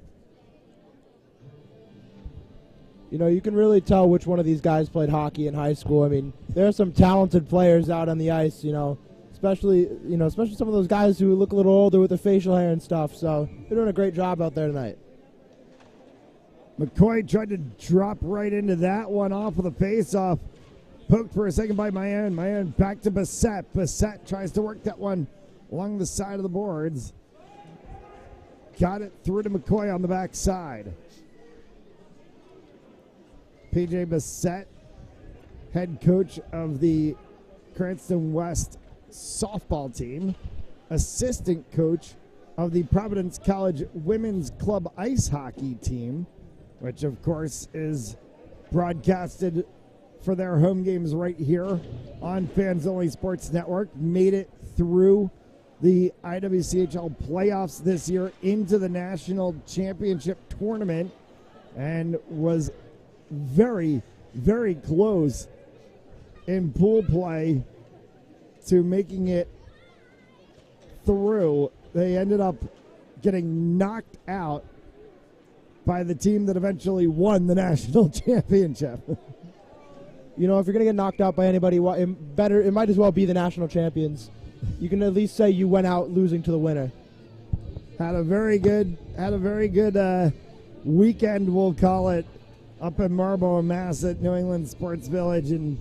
You know, you can really tell which one of these guys played hockey in high school. I mean, there are some talented players out on the ice, especially some of those guys who look a little older with the facial hair and stuff. So they're doing a great job out there tonight. McCoy tried to drop right into that one off of the face-off. Poked for a second by Mayan. Mayan back to Bassett. Bassett tries to work that one along the side of the boards. Got it through to McCoy on the backside. PJ Bassett, head coach of the Cranston West softball team, assistant coach of the Providence College Women's Club ice hockey team, which of course is broadcasted for their home games right here on Fans Only Sports Network. Made it through the IWCHL playoffs this year into the national championship tournament and was very, very close in pool play to making it through. They ended up getting knocked out by the team that eventually won the national championship. You know, if you're going to get knocked out by anybody, it might as well be the national champions. You can at least say you went out losing to the winner. Had a very good weekend, we'll call it, up in Marlborough, Mass at New England Sports Village, and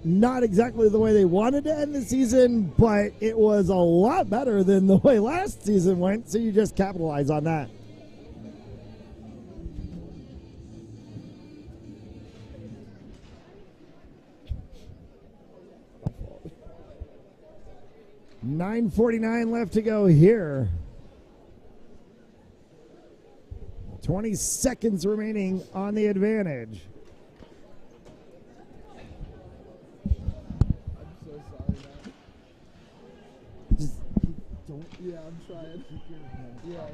not exactly the way they wanted to end the season, but it was a lot better than the way last season went, so you just capitalize on that. $9:49 left to go here. 20 seconds remaining on the advantage. I'm so sorry, man. Just Don't. Yeah, I'm trying. Yeah.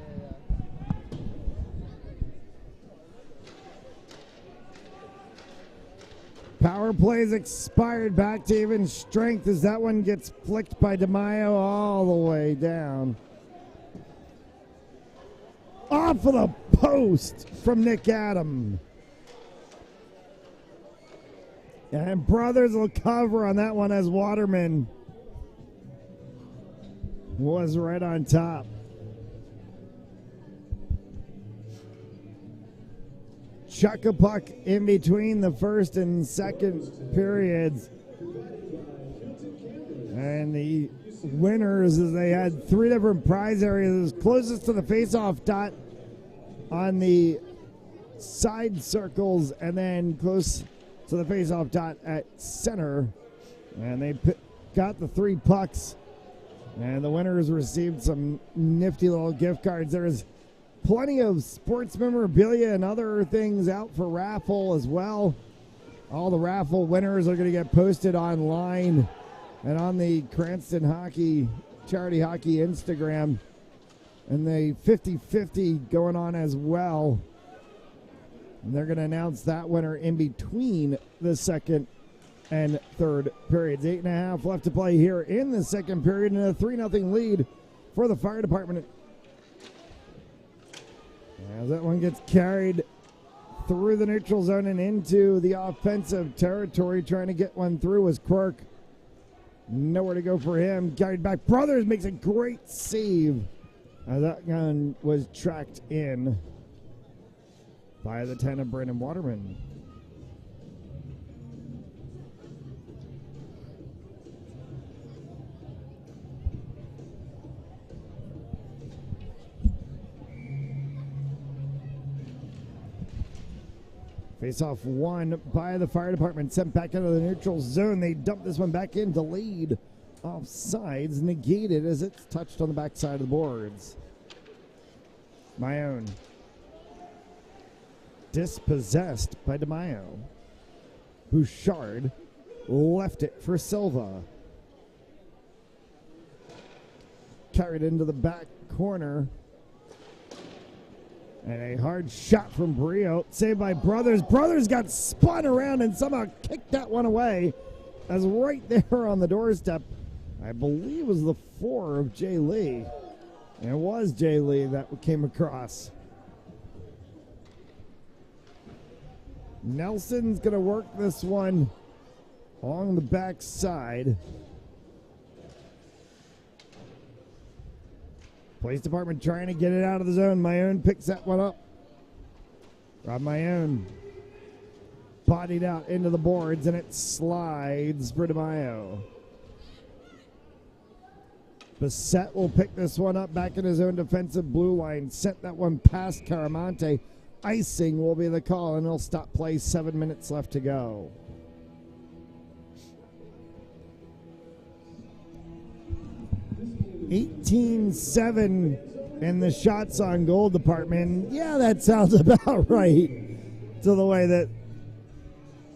power plays expired. Back to even strength as that one gets flicked by DeMaio all the way down. Off of the post from Nick Adam. And Brothers will cover on that one as Waterman was right on top. Chuck a puck in between the first and second periods. And the winners, as they had three different prize areas, closest to the face-off dot on the side circles, and then close to the face-off dot at center. And they got the 3 pucks, and the winners received some nifty little gift cards. There's plenty of sports memorabilia and other things out for raffle as well All the raffle winners are going to get posted online and on the Cranston Hockey Charity Hockey Instagram. And the 50-50 going on as well. And they're going to announce that winner in between the second and third periods. 8.5 left to play here in the second period, and a 3-0 lead for the fire department. As that one gets carried through the neutral zone and into the offensive territory, trying to get one through was Quirk. Nowhere to go for him. Carried back. Brothers makes a great save. That gun was tracked in by the 10 of Brandon Waterman. Face-off won by the fire department. Sent back into the neutral zone. They dump this one back in to lead. Offsides negated as it's touched on the backside of the boards. My own. Dispossessed by DeMaio. Bouchard left it for Silva. Carried into the back corner. And a hard shot from Brio. Saved by Brothers. Brothers got spun around and somehow kicked that one away. As right there on the doorstep, I believe it was the 4 of Jay Lee. And it was Jay Lee that came across. Nelson's going to work this one along the backside. Police department trying to get it out of the zone. Mayon picks that one up. Rob Mayon bodied out into the boards, and it slides for DeMaio. Bissett will pick this one up back in his own defensive blue line. Sent that one past Caramonte. Icing will be the call, and he'll stop play. 7 minutes left to go. $18-7 in the shots on goal department. Yeah, that sounds about right to the way that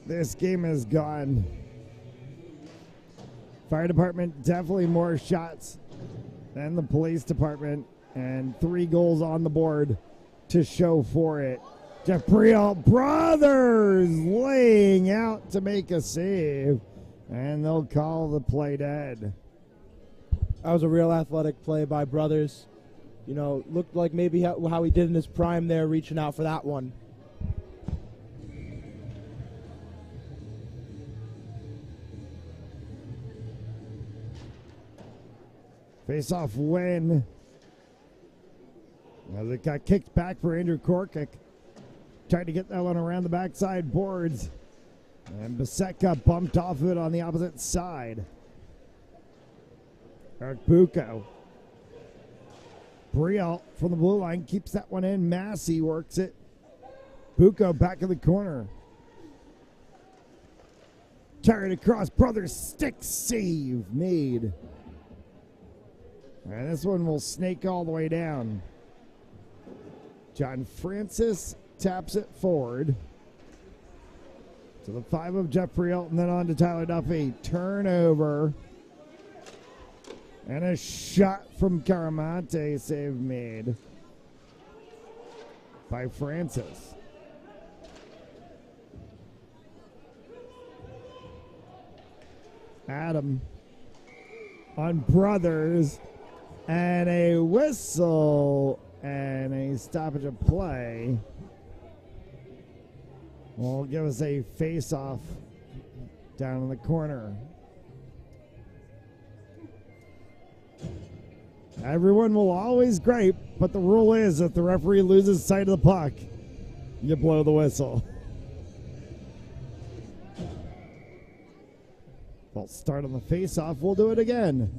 this game has gone. Fire department definitely more shots than the police department, and 3 goals on the board to show for it. Jeff Priel Brothers laying out to make a save, and they'll call the play dead. That was a real athletic play by Brothers. You know, looked like maybe how he did in his prime there, reaching out for that one. Face-off win. As it got kicked back for Andrew Korkic. Tried to get that one around the backside boards. And Bissett got bumped off of it on the opposite side. Eric Bucco. Briel from the blue line keeps that one in. Massey works it. Bucco back in the corner. Carried across. Brothers stick save made. And this one will snake all the way down. John Francis taps it forward to the 5 of Jeffrey Elton, then on to Tyler Duffy. Turnover. And a shot from Caramonte, save made by Francis. Adam on Brothers, and a whistle and a stoppage of play will give us a face-off down in the corner. Everyone will always gripe, but the rule is if the referee loses sight of the puck, you blow the whistle. We'll start on the face-off. We'll do it again.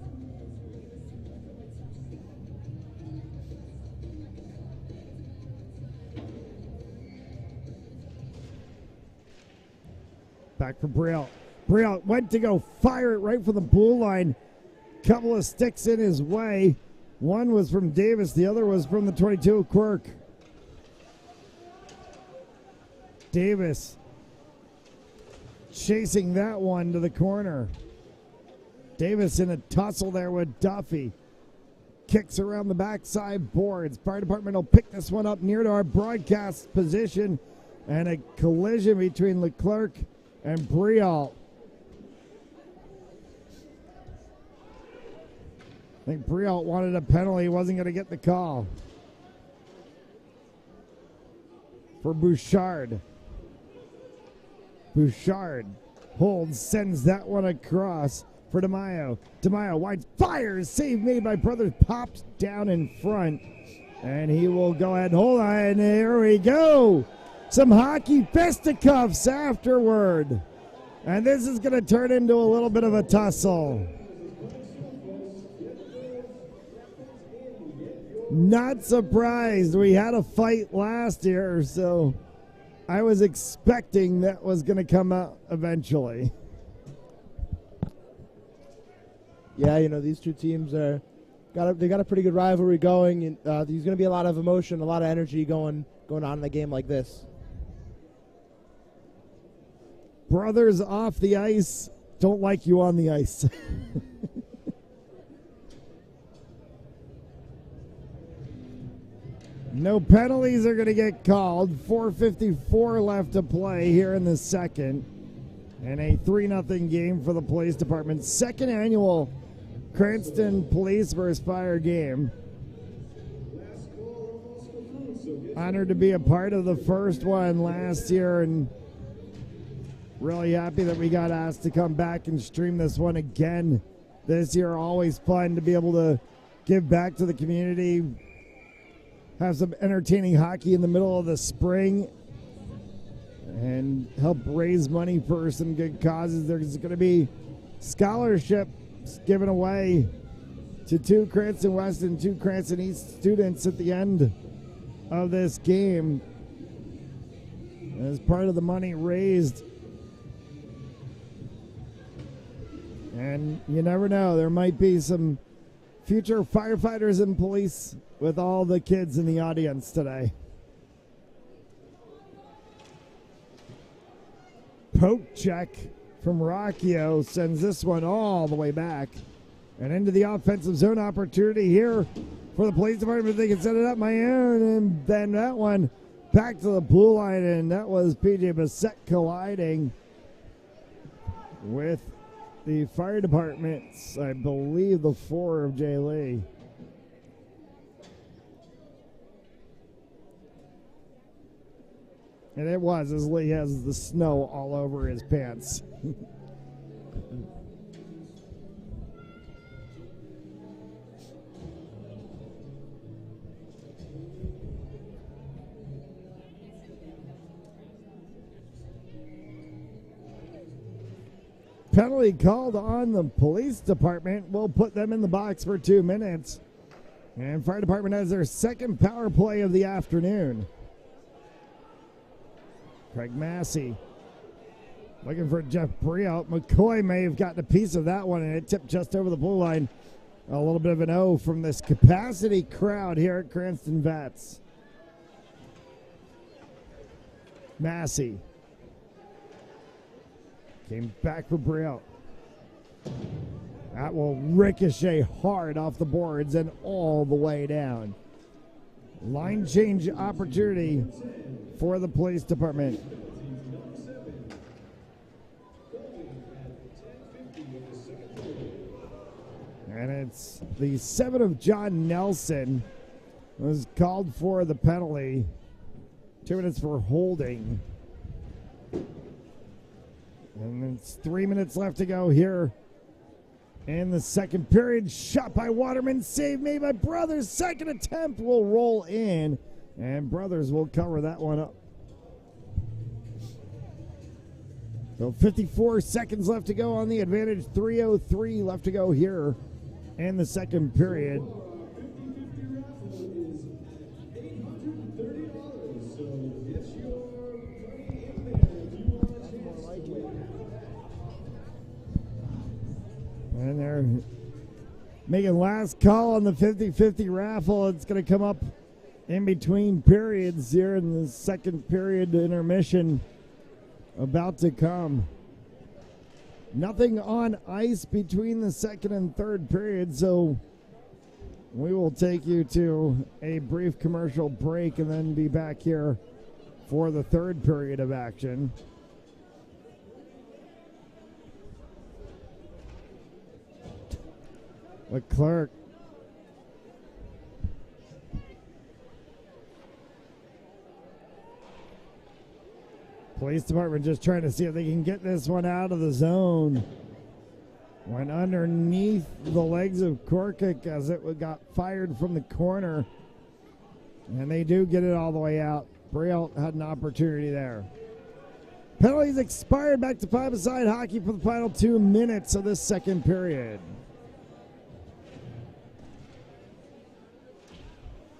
Back for Brielle. Brielle went to go fire it right from the blue line. Couple of sticks in his way. One was from Davis. The other was from the 22 of Quirk. Davis chasing that one to the corner. Davis in a tussle there with Duffy. Kicks around the backside boards. Fire department will pick this one up near to our broadcast position. And a collision between Leclerc and Brialt. I think Brialt wanted a penalty. He wasn't going to get the call. For Bouchard. Bouchard holds, sends that one across for DeMaio. DeMaio wide fires, save made by Brothers, pops down in front. And he will go ahead and hold on. And there we go. Some hockey fisticuffs afterward. And this is going to turn into a little bit of a tussle. Not surprised. We had a fight last year, so I was expecting that was going to come out eventually. Yeah, you know, these two teams they got a pretty good rivalry going, and there's going to be a lot of emotion, a lot of energy going on in a game like this. Brothers off the ice, don't like you on the ice. No penalties are going to get called. 4:54 left to play here in the second. And a 3-0 game for the police department. Second annual Cranston Police vs. Fire game. Honored to be a part of the first one last year, and really happy that we got asked to come back and stream this one again this year. Always fun to be able to give back to the community, have some entertaining hockey in the middle of the spring, and help raise money for some good causes. There's going to be scholarships given away to 2 Cranston West and 2 Cranston East students at the end of this game as part of the money raised. And you never know, there might be some future firefighters and police with all the kids in the audience today. Poke check from Rocchio sends this one all the way back and into the offensive zone. Opportunity here for the police department. They can set it up my own, and then that one back to the blue line, and that was PJ Bassett colliding with the fire department's, I believe, the 4 of Jay Lee. And it was, as Lee has the snow all over his pants. Penalty called on the police department. We'll put them in the box for 2 minutes. And fire department has their second power play of the afternoon. Craig Massey looking for Jeff Brialt. McCoy may have gotten a piece of that one, and it tipped just over the blue line. A little bit of an O from this capacity crowd here at Cranston Vets. Massey came back for Brialt. That will ricochet hard off the boards and all the way down. Line change opportunity for the police department. And it's the 7 of John Nelson was called for the penalty. 2 minutes for holding. And it's 3 minutes left to go here in the second period. Shot by Waterman, save made by Brothers. Second attempt will roll in, and Brothers will cover that one up. So 54 seconds left to go on the advantage. 3:03 left to go here in the second period. And they're making last call on the 50-50 raffle. It's going to come up in between periods here in the second period intermission about to come. Nothing on ice between the second and third period, so we will take you to a brief commercial break and then be back here for the third period of action. Leclerc. Police department just trying to see if they can get this one out of the zone. Went underneath the legs of Korkic as it got fired from the corner. And they do get it all the way out. Brielt had an opportunity there. Penalties expired. Back to five-a-side hockey for the final 2 minutes of this second period.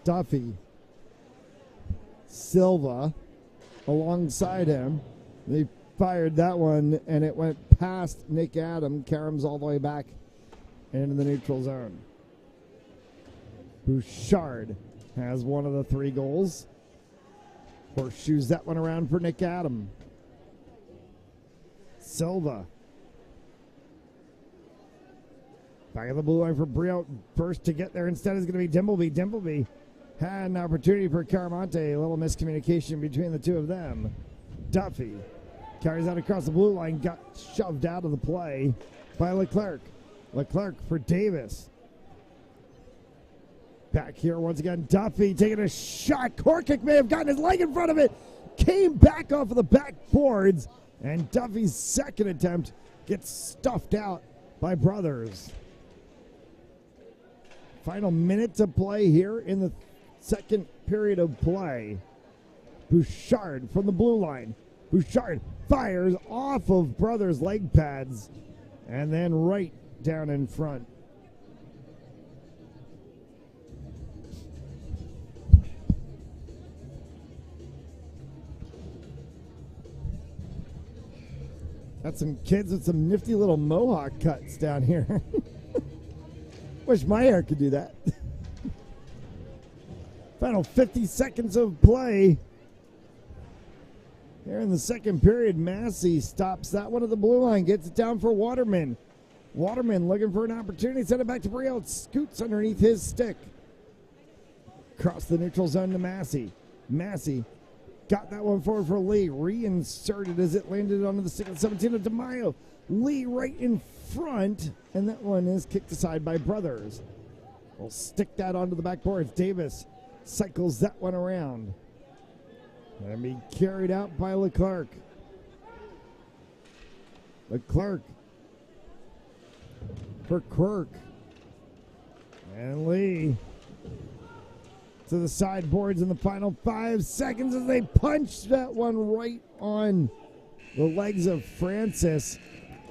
Duffy. Silva alongside him. They fired that one, and it went past Nick Adam. Karam's all the way back into the neutral zone. Bouchard has one of the 3 goals. Horseshoes that one around for Nick Adam. Silva. Back of the blue line for Briot. First to get there instead is going to be Dimbleby. Dimbleby had an opportunity for Caramonte. A little miscommunication between the two of them. Duffy carries out across the blue line. Got shoved out of the play by Leclerc. Leclerc for Davis. Back here once again. Duffy taking a shot. Korkic may have gotten his leg in front of it. Came back off of the backboards. And Duffy's second attempt gets stuffed out by Brothers. Final minute to play here in the second period of play. Bouchard from the blue line. Bouchard fires off of Brothers' leg pads and then right down in front. Got some kids with some nifty little mohawk cuts down here. Wish my hair could do that. Final 50 seconds of play. Here in the second period, Massey stops that one at the blue line, gets it down for Waterman. Waterman looking for an opportunity, send it back to Briot, scoots underneath his stick. Across the neutral zone to Massey. Massey got that one forward for Lee, reinserted as it landed onto the stick of 17 of DeMaio. Lee right in front, and that one is kicked aside by Brothers. We'll stick that onto the backboards. Davis cycles that one around. And be carried out by Leclerc. Leclerc for Quirk. And Lee to the sideboards in the final 5 seconds as they punch that one right on the legs of Francis.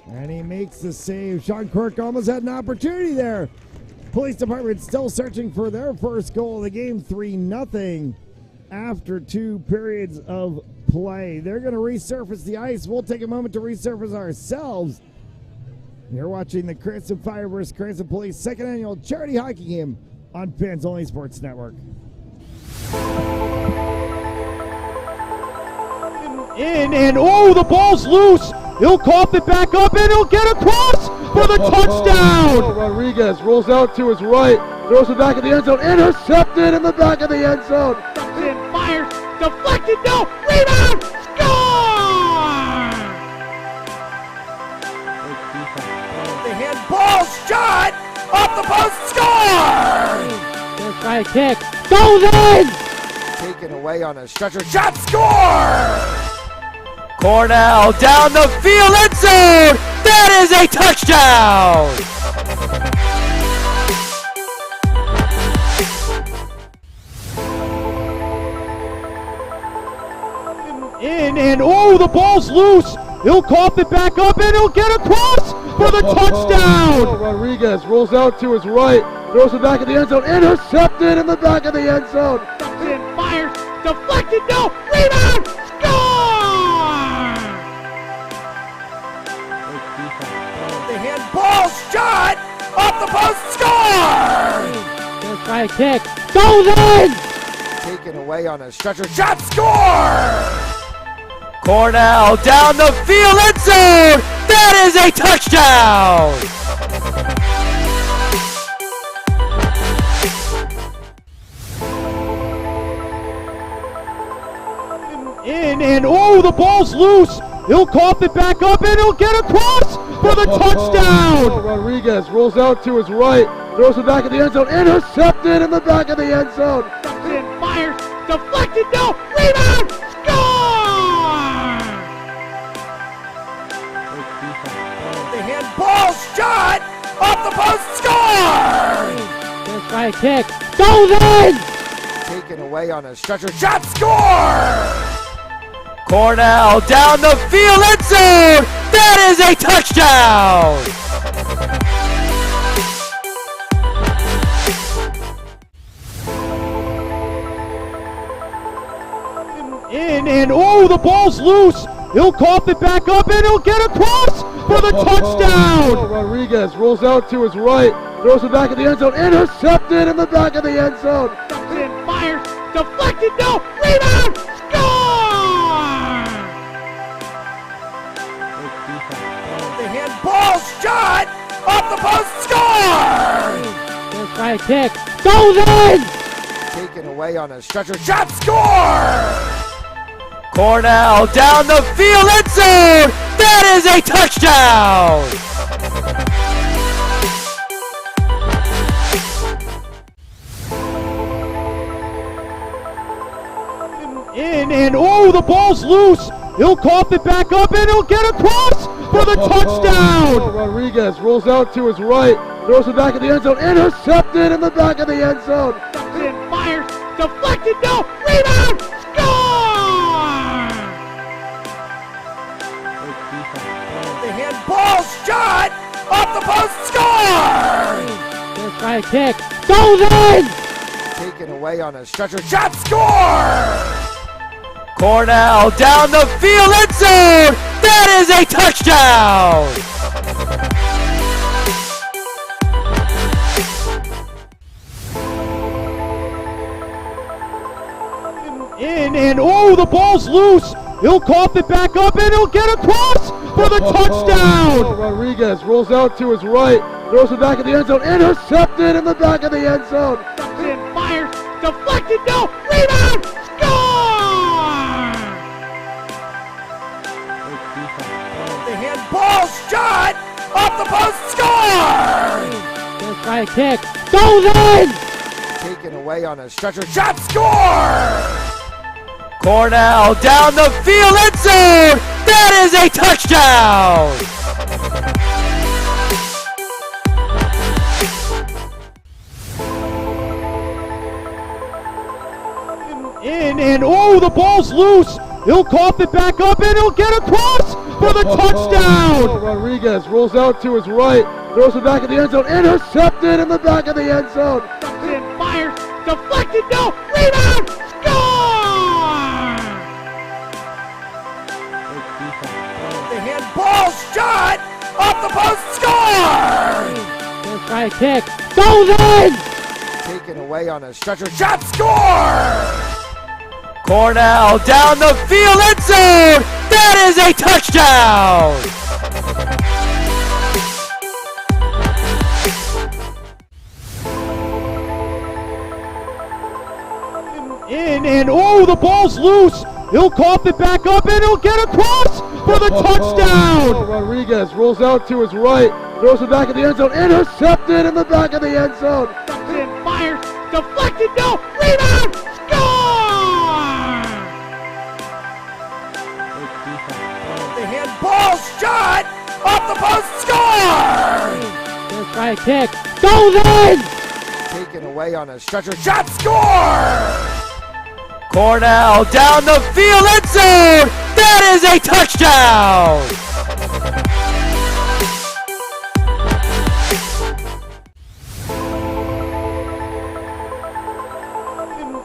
And he makes the save. Sean Quirk almost had an opportunity there. Police department still searching for their first goal of the game, 3-0 after 2 periods of play. They're going to resurface the ice. We'll take a moment to resurface ourselves. You're watching the Cranston Fire vs. Cranston Police second annual charity hockey game on Fans Only Sports Network. And oh, the ball's loose. He'll cough it back up and he'll get across for the touchdown. Oh, Rodriguez rolls out to his right, throws it back in the end zone, intercepted in the back of the end zone. In, fires, deflected, no, rebound, score! The handball shot off the post, score! Gonna try a kick, goes in! Taken away on a stretcher, shot, score! Cornell down the field, end zone! That is a touchdown! In, and oh, the ball's loose. He'll cough it back up and he'll get across for the touchdown. Oh, Rodriguez rolls out to his right, throws it back in the end zone, intercepted in the back of the end zone. In, fires, deflected, no, rebound, score! The handball shot off the post, score! Gonna try a kick, goes in! Taken away on a stretcher, shot, score! Cornell down the field, end zone! That is a touchdown! In and oh, the ball's loose. He'll cough it back up and he'll get across for the touchdown. Rodriguez rolls out to his right, throws it back in the end zone, intercepted in the back of the end zone. And fires, deflected, no, rebound, score! The handball shot off the post, score! First try kick, goes in! Taken away on a stretcher, shot, score! Cornell down the field, end zone! That is a touchdown! In and oh, the ball's loose. He'll cough it back up and he'll get across for the touchdown. Rodriguez rolls out to his right, throws it back in the end zone, intercepted in the back of the end zone. And fires, deflected, no, rebound, score! The handball shot off the post, score! First try kick, goes in! Taken away on a stretcher, shot, score! Cornell down the field, end zone! That is a touchdown! In and oh, the ball's loose. He'll cough it back up and he'll get across for the touchdown. Rodriguez rolls out to his right, throws it back in the end zone, intercepted in the back of the end zone. And fires, deflected, no, rebound, score! The handball shot off the post, score! First try kick, goes in! Taken away on a stretcher, shot, score! Cornell down the field, end zone! That is a touchdown! In and oh, the ball's loose. He'll cough it back up and he'll get across for the touchdown. Rodriguez rolls out to his right, throws it back in the end zone, intercepted in the back of the end zone. And fires, deflected, no, rebound, score! The handball shot off the post, score! First try kick, goes in! Taken away on a stretcher, shot, score! Cornell down the field, end zone! That is a touchdown! In and oh, the ball's loose. He'll cough it back up and he'll get across for the touchdown. Rodriguez rolls out to his right, throws it back in the end zone, intercepted in the back of the end zone. And fires, deflected, no, rebound, score! The handball shot off the post, score! First try kick, goes in! Taken away on a stretcher, shot, score! Cornell down the field, end zone! That is a touchdown! In and oh, the ball's loose. He'll cough it back up and he'll get across for the touchdown. Rodriguez rolls out to his right, throws it back in the end zone, intercepted in the back of the end zone. And fires, deflected, no, rebound, score! The handball shot off the post, score! First try kick, goes in! Taken away on a stretcher, shot, score! Cornell down the field, end zone! That is a touchdown!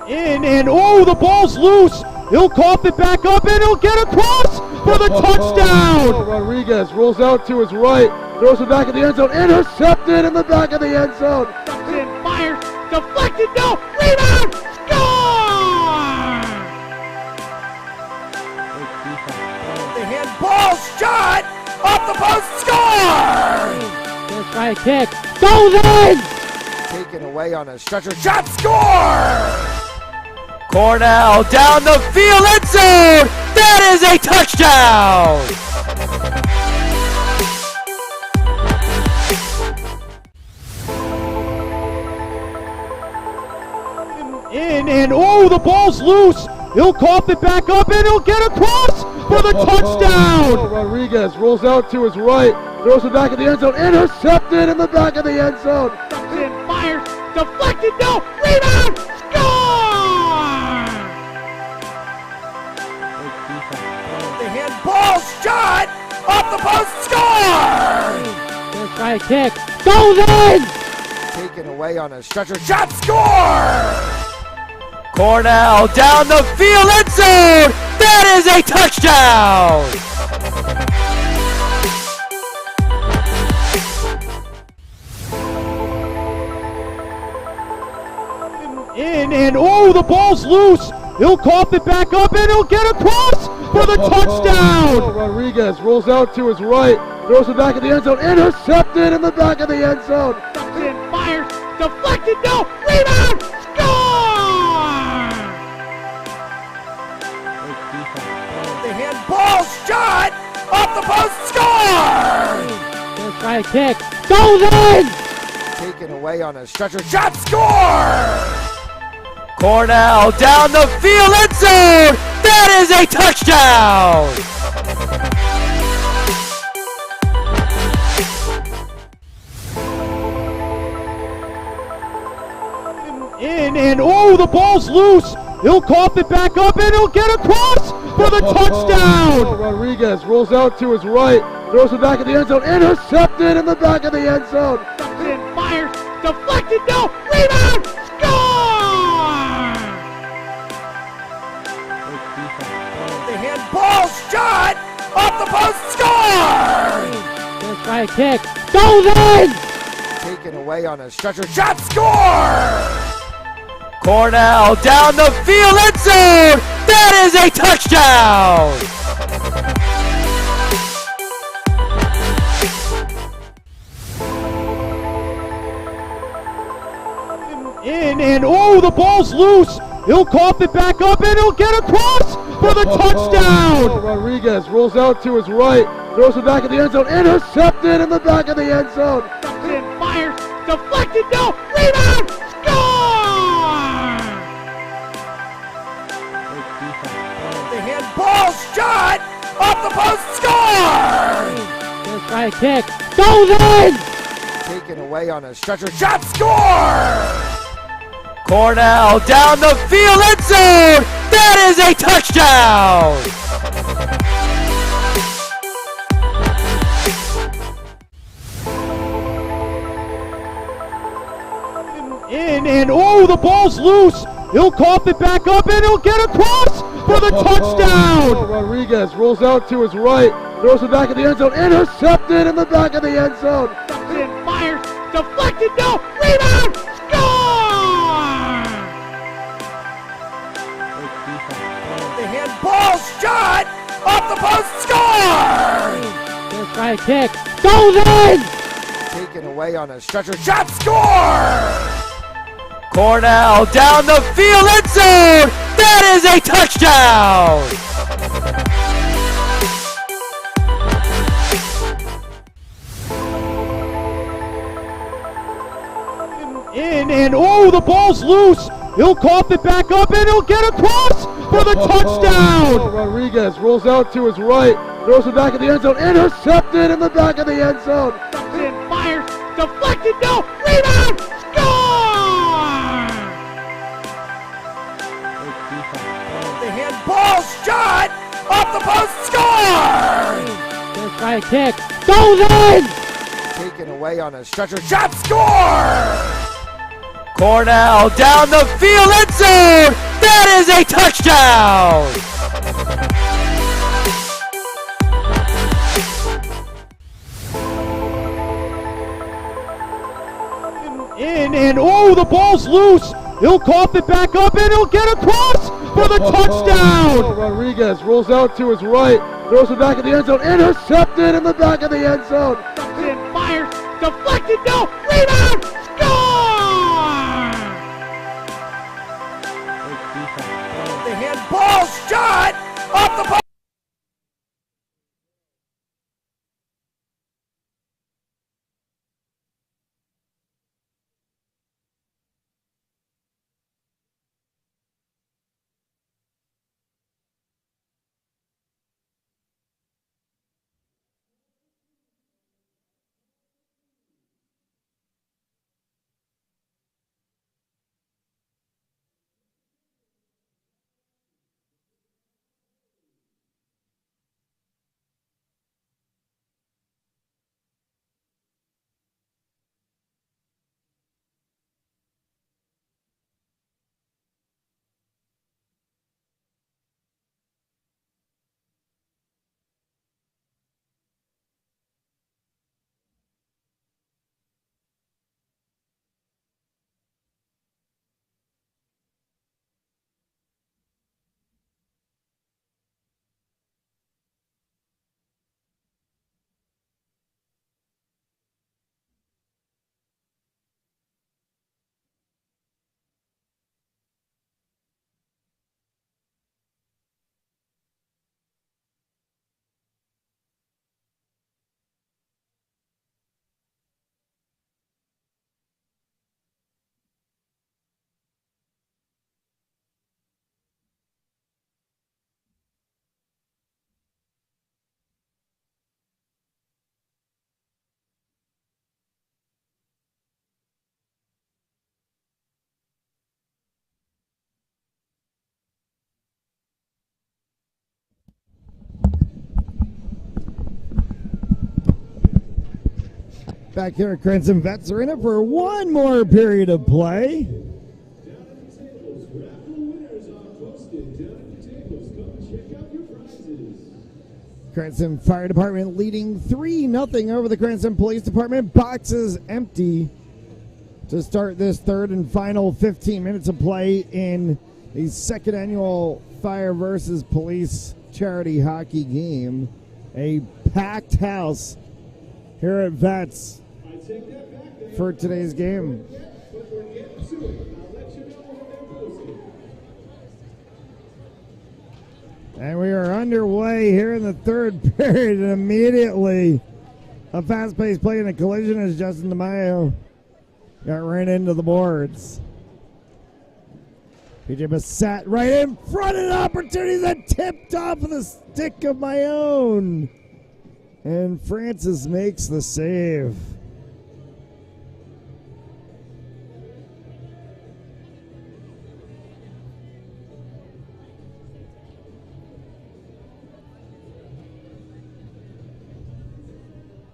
In and oh, the ball's loose. He'll cough it back up and he'll get across for the touchdown. Rodriguez rolls out to his right, throws it back in the end zone, intercepted in the back of the end zone. And fires, deflected, no, rebound, score! The handball shot off off the post, score! Gonna try a kick. Goes in! Taken away on a stretcher, shot, score! Cornell down the field, end zone! That is a touchdown! In, and oh, the ball's loose. He'll cough it back up, and he'll get across for the touchdown. Rodriguez rolls out to his right, throws it back in the end zone, intercepted in the back of the end zone. Cranston fires. Deflected. No. Rebound. Score! The handball shot off the post, score! Gonna try a kick. Goes in! Taken away on a stretcher, shot, score! Cornell down the field, end zone! That is a touchdown! In, and oh, the ball's loose. He'll cough it back up, and he'll get across for the touchdown. Rodriguez rolls out to his right, throws it back in the end zone, intercepted in the back of the end zone. Cranston fires. Deflected. No. Rebound. Score! The handball shot off the post, score! Gonna try a kick. Goes in! Taken away on a stretcher, shot, score! Cornell down the field, end zone! That is a touchdown! In, and oh, the ball's loose. He'll cough it back up, and he'll get across for the touchdown. Rodriguez rolls out to his right, throws it back in the end zone, intercepted in the back of the end zone. Cranston fires. Deflected. No. Rebound. Score! The handball shot off the post, score! Gonna try a kick. Goes in! Taken away on a stretcher, shot, score! Cornell down the field, end zone! That is a touchdown! In, and oh, the ball's loose. He'll cough it back up, and he'll get across for the touchdown. Rodriguez rolls out to his right, throws it back in the end zone, intercepted in the back of the end zone. Cranston fires. Deflected. No. Rebound. Score! The handball shot off the post, score! Gonna try a kick. Goes in! Taken away on a stretcher, shot, score! Cornell down the field, end zone! That is a touchdown! In, and oh, the ball's loose. He'll cough it back up, and he'll get across for the touchdown. Rodriguez rolls out to his right, throws it back in the end zone, intercepted in the back of the end zone. Cranston fires. Deflected. No. Rebound. Score! The handball shot off the post, score! Gonna try a kick. Goes in! Taken away on a stretcher, shot, score! Cornell down the field, end zone! That is a touchdown! In, and oh, the ball's loose. He'll cough it back up, and he'll get across for the touchdown. Rodriguez rolls out to his right, throws it back in the end zone, intercepted in the back of the end zone. Cranston fires. Deflected. No. Rebound. Score! The handball shot off the post, score! Gonna try a kick. Goes in! Taken away on a stretcher, shot, score! Cornell down the field, end zone! That is a touchdown! In, and oh, the ball's loose. He'll cough it back up, and he'll get across for the touchdown! Rodriguez rolls out to his right, throws it back in the end zone, intercepted in the back of the end zone. Comes in, fires, deflected, no, rebound, score! The handball shot off the ball. Back here at Cranston Vets Arena for one more period of play. Down at the tables, raffle winners are posted. Down at the tables, come check out your prizes. Cranston Fire Department leading 3-0 over the Cranston Police Department. Boxes empty to start this third and final 15 minutes of play in the second annual Fire versus Police charity hockey game. A packed house here at Vets for today's game. But we're getting to it. I'll let you know when they're posted. And we are underway here in the third period, and immediately a fast-paced play in a collision as Justin DeMaio got ran into the boards. PJ Bassett right in front of the opportunity that tipped off of the stick of my own. And Francis makes the save.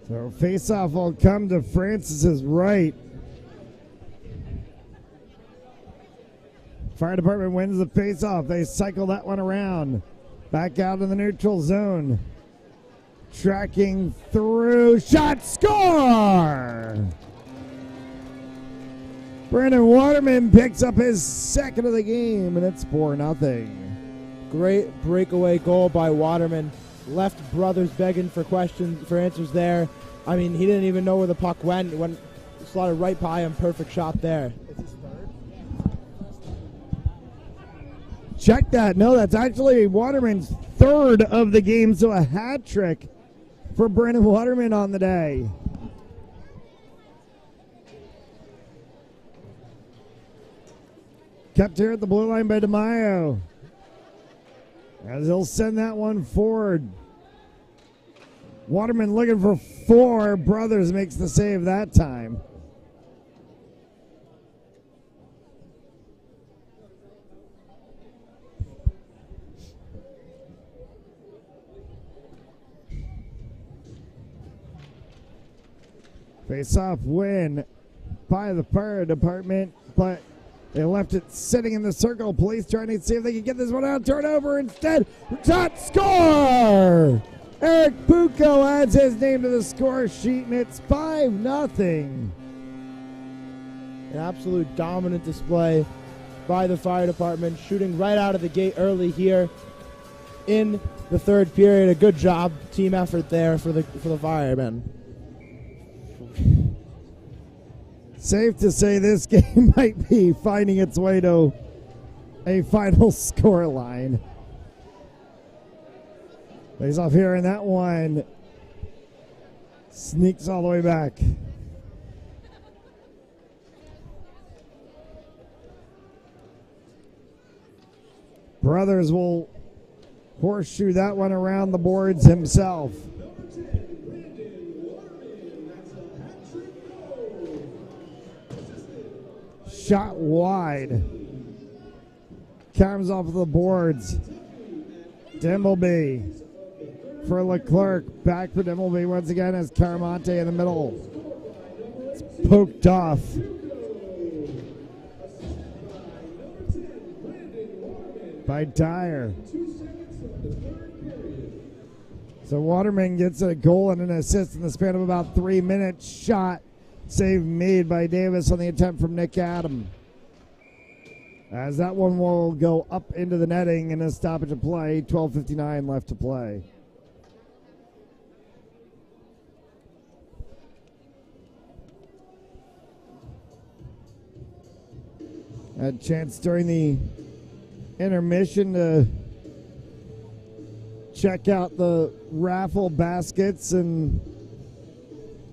So face-off will come to Francis's right. Fire department wins the face-off. They cycle that one around. Back out in the neutral zone. Tracking through. Shot, score! Brandon Waterman picks up his second of the game, and it's 4-0. Great breakaway goal by Waterman. Left brothers begging for answers there. I mean, he didn't even know where the puck went. It went slotted right by him. Perfect shot there. Check that. No, that's actually Waterman's third of the game, so a hat trick for Brandon Waterman on the day. Kept here at the blue line by DeMaio, as he'll send that one forward. Waterman looking for 4. Brothers makes the save that time. Face-off win by the fire department, but they left it sitting in the circle. Police trying to see if they can get this one out. Turnover instead. Shot, score! Eric Pucco adds his name to the score sheet, and it's 5-0. An absolute dominant display by the fire department, shooting right out of the gate early here in the third period. A good job, team effort there for the firemen. Safe to say this game might be finding its way to a final score line. Lays off here in that one. Sneaks all the way back. Brothers will horseshoe that one around the boards himself. Shot wide. Comes off of the boards. Dimbleby for Leclerc. Back for Dimbleby once again as Caramonte in the middle. It's poked off. By Dyer. So Waterman gets a goal and an assist in the span of about 3 minutes. Shot. Save made by Davis on the attempt from Nick Adam. As that one will go up into the netting in a stoppage of play. 12:59 left to play. Had a chance during the intermission to check out the raffle baskets and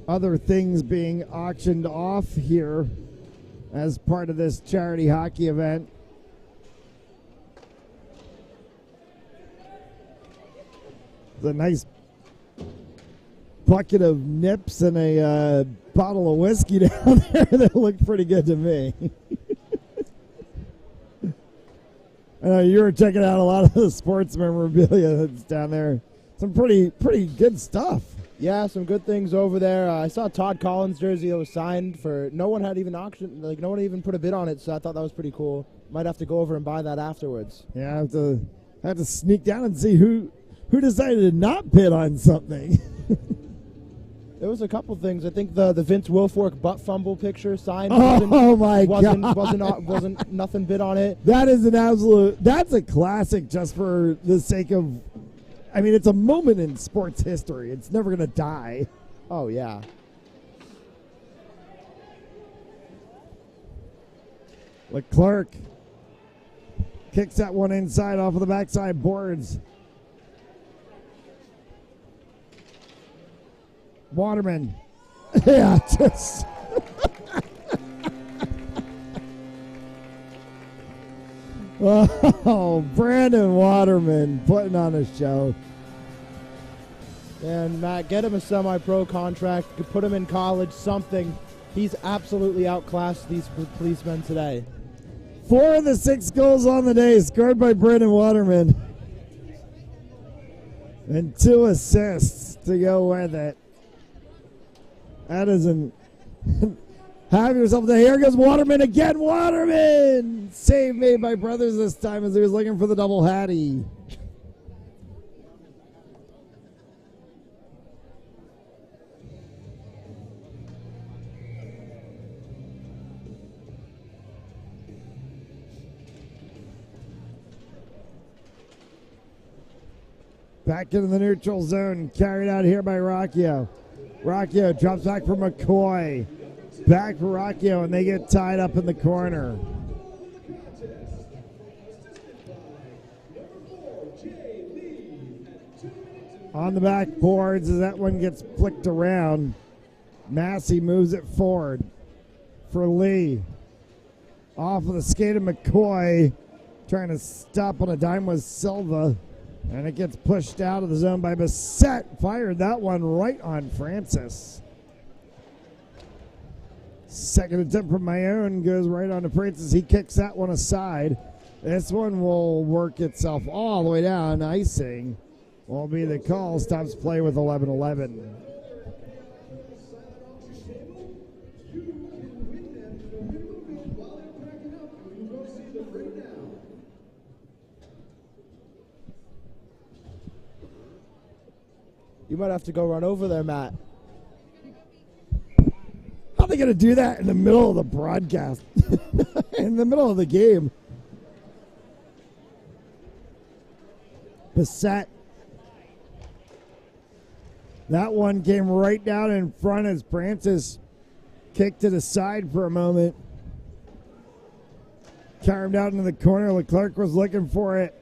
other things being auctioned off here as part of this charity hockey event. The nice bucket of nips and a bottle of whiskey down there that looked pretty good to me. I know you were checking out a lot of the sports memorabilia that's down there. Some pretty good stuff. Yeah, some good things over there. I saw Todd Collins' jersey that was signed for. No one had even auctioned, like no one even put a bid on it. So I thought that was pretty cool. Might have to go over and buy that afterwards. Yeah, I have to sneak down and see who decided to not bid on something. There was a couple things. I think the Vince Wilfork butt fumble picture signed. Wasn't nothing bid on it. That is that's a classic just for the sake of, I mean, it's a moment in sports history. It's never going to die. Oh, yeah. Leclerc kicks that one inside off of the backside boards. Waterman. Yeah, just. Oh, Brandon Waterman putting on a show. And Matt, get him a semi-pro contract. You could put him in college, something. He's absolutely outclassed these policemen today. 4 of the 6 goals on the day scored by Brandon Waterman. And 2 assists to go with it. That isn't. Have yourself a day. Here goes Waterman again. Waterman! Save made by Brothers this time as he was looking for the double hattie. Back into the neutral zone. Carried out here by Rocchio. Rocchio drops back for McCoy. Back for Rocchio, and they get tied up in the corner. On the back boards as that one gets flicked around. Massey moves it forward for Lee. Off of the skate of McCoy. Trying to stop on a dime was Silva. And it gets pushed out of the zone by Bissett. Fired that one right on Francis. Second attempt from my own goes right on to Francis. He kicks that one aside. This one will work itself all the way down. Icing will be the call. Stops play with 11-11. You might have to go run over there, Matt. How are they going to do that in the middle of the broadcast? in the middle of the game. Bissett. That one came right down in front as Francis kicked to the side for a moment. Carried out into the corner. Leclerc was looking for it.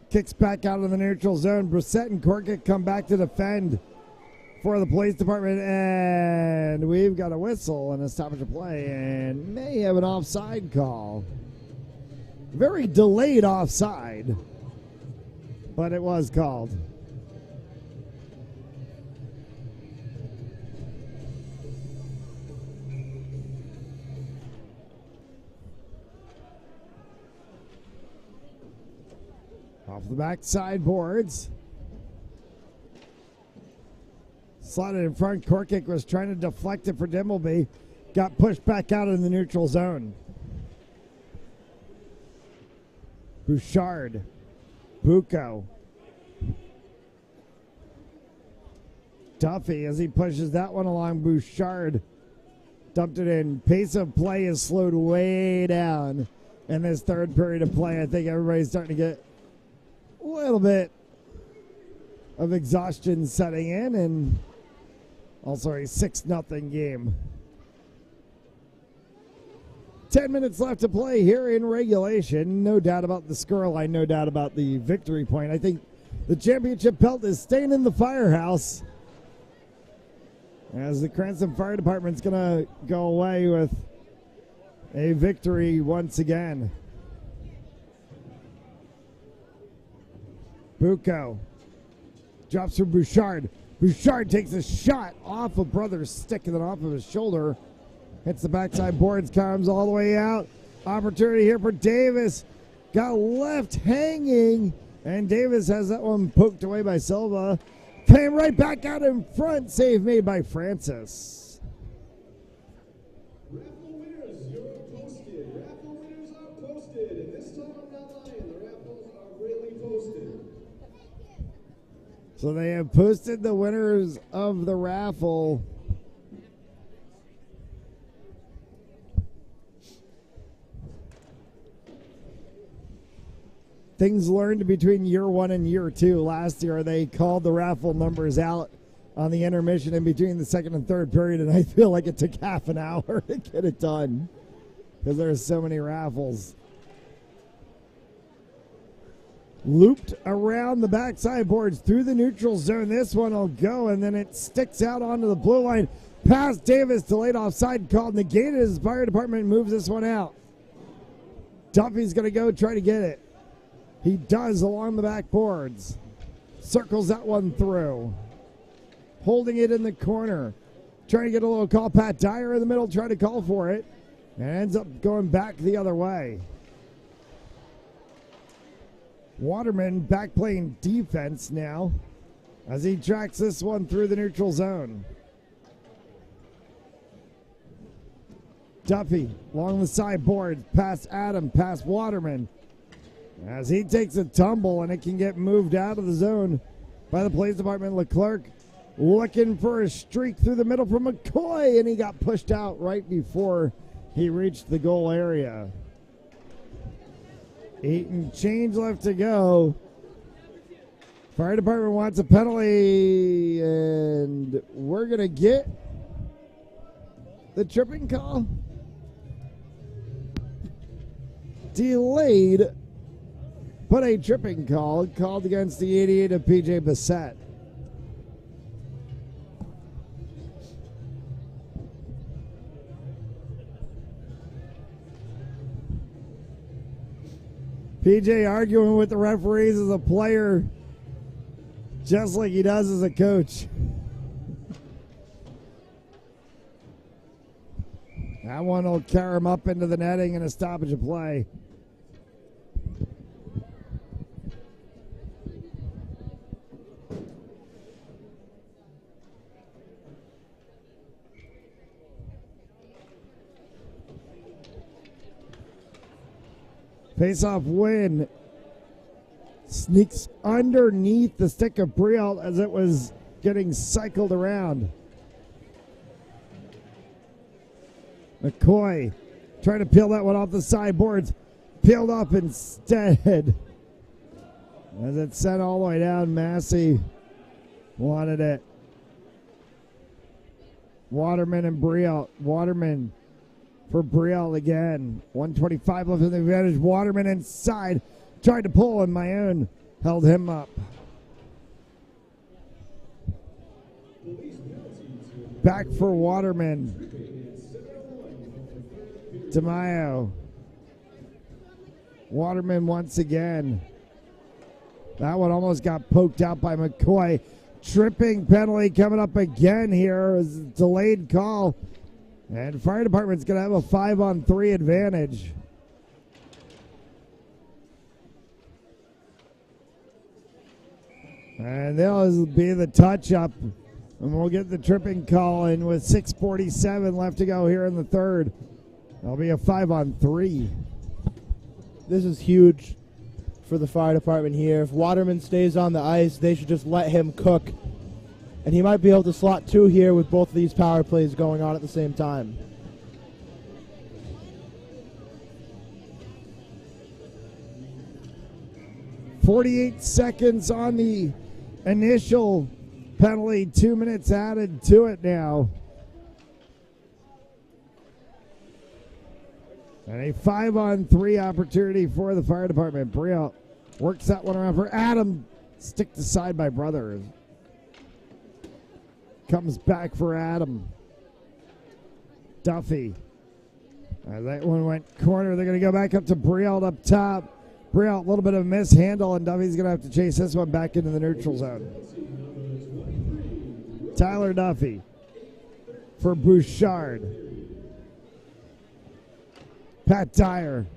Kicks back out of the neutral zone. Brissett and Corkick come back to defend for the police department, and we've got a whistle and a stoppage of play and may have an offside call. Very delayed offside, but it was called. Off the backside boards. Slotted in front. Corkick was trying to deflect it for Dimbleby. Got pushed back out in the neutral zone. Bouchard. Bucco. Duffy as he pushes that one along. Bouchard dumped it in. Pace of play is slowed way down in this third period of play. I think everybody's starting to get a little bit of exhaustion setting in, and also a 6-0 game. 10 minutes left to play here in regulation. No doubt about the scoreline, no doubt about the victory point. I think the championship belt is staying in the firehouse, as the Cranston Fire Department's going to go away with a victory once again. Bucco drops for Bouchard. Bouchard takes a shot off of Brother's stick and then off of his shoulder. Hits the backside boards, comes all the way out. Opportunity here for Davis. Got left hanging, and Davis has that one poked away by Silva. Came right back out in front. Save made by Francis. Raffle winners, you're posted. Raffle winners are posted. And this time I'm not lying. The raffles are really posted. So they have posted the winners of the raffle. Things learned between year 1 and year 2. Last year they called the raffle numbers out on the intermission in between the second and third period, and I feel like it took half an hour to get it done because there's so many raffles. Looped around the backside boards through the neutral zone. This one will go, and then it sticks out onto the blue line. Past Davis, delayed offside called. Negated as the fire department moves this one out. Duffy's going to go try to get it. He does along the back boards. Circles that one through. Holding it in the corner. Trying to get a little call. Pat Dyer in the middle trying to call for it. And ends up going back the other way. Waterman back playing defense now as he tracks this one through the neutral zone. Duffy along the side board, past Adam, past Waterman, as he takes a tumble and it can get moved out of the zone by the police department. Leclerc looking for a streak through the middle from McCoy, and he got pushed out right before he reached the goal area. 8 and change left to go. Fire department wants a penalty, and we're going to get the tripping call. Delayed, but a tripping call called against the 88 of PJ Bissett. PJ arguing with the referees as a player, just like he does as a coach. That one will carry him up into the netting and a stoppage of play. Face-off win. Sneaks underneath the stick of Brialt as it was getting cycled around. McCoy Trying to peel that one off the sideboards. Peeled up instead. As it sent all the way down, Massey wanted it. Waterman and Brielle. Waterman for Brielle again. 125 left in the advantage. Waterman inside. Tried to pull, and Mayone held him up. Back for Waterman. DeMaio. Waterman once again. That one almost got poked out by McCoy. Tripping penalty coming up again here. Is a delayed call. And fire department's going to have a 5-on-3 advantage. And they'll be the touch-up. And we'll get the tripping call in with 6:47 left to go here in the third. That'll be a 5-on-3. This is huge for the fire department here. If Waterman stays on the ice, they should just let him cook. And he might be able to slot 2 here with both of these power plays going on at the same time. .48 seconds on the initial penalty. 2 minutes added to it now. And a 5-on-3 opportunity for the fire department. Brielle works that one around for Adam. Stick to side by Brothers. Comes back for Adam. Duffy. That one went corner. They're going to go back up to Brielle up top. Brielle, a little bit of a mishandle, and Duffy's going to have to chase this one back into the neutral zone. Tyler Duffy for Bouchard. Pat Dyer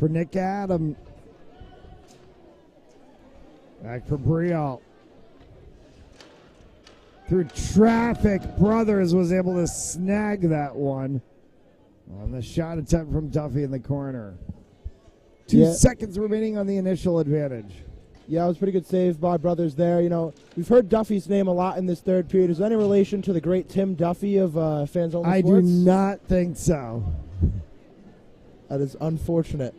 for Nick Adam. Back for Brielle. Through traffic, Brothers was able to snag that one on the shot attempt from Duffy in the corner. 2 seconds remaining on the initial advantage. Yeah, it was a pretty good save by Brothers there. You know, we've heard Duffy's name a lot in this third period. Is there any relation to the great Tim Duffy of Fans Only I Sports? do not think so. That is unfortunate.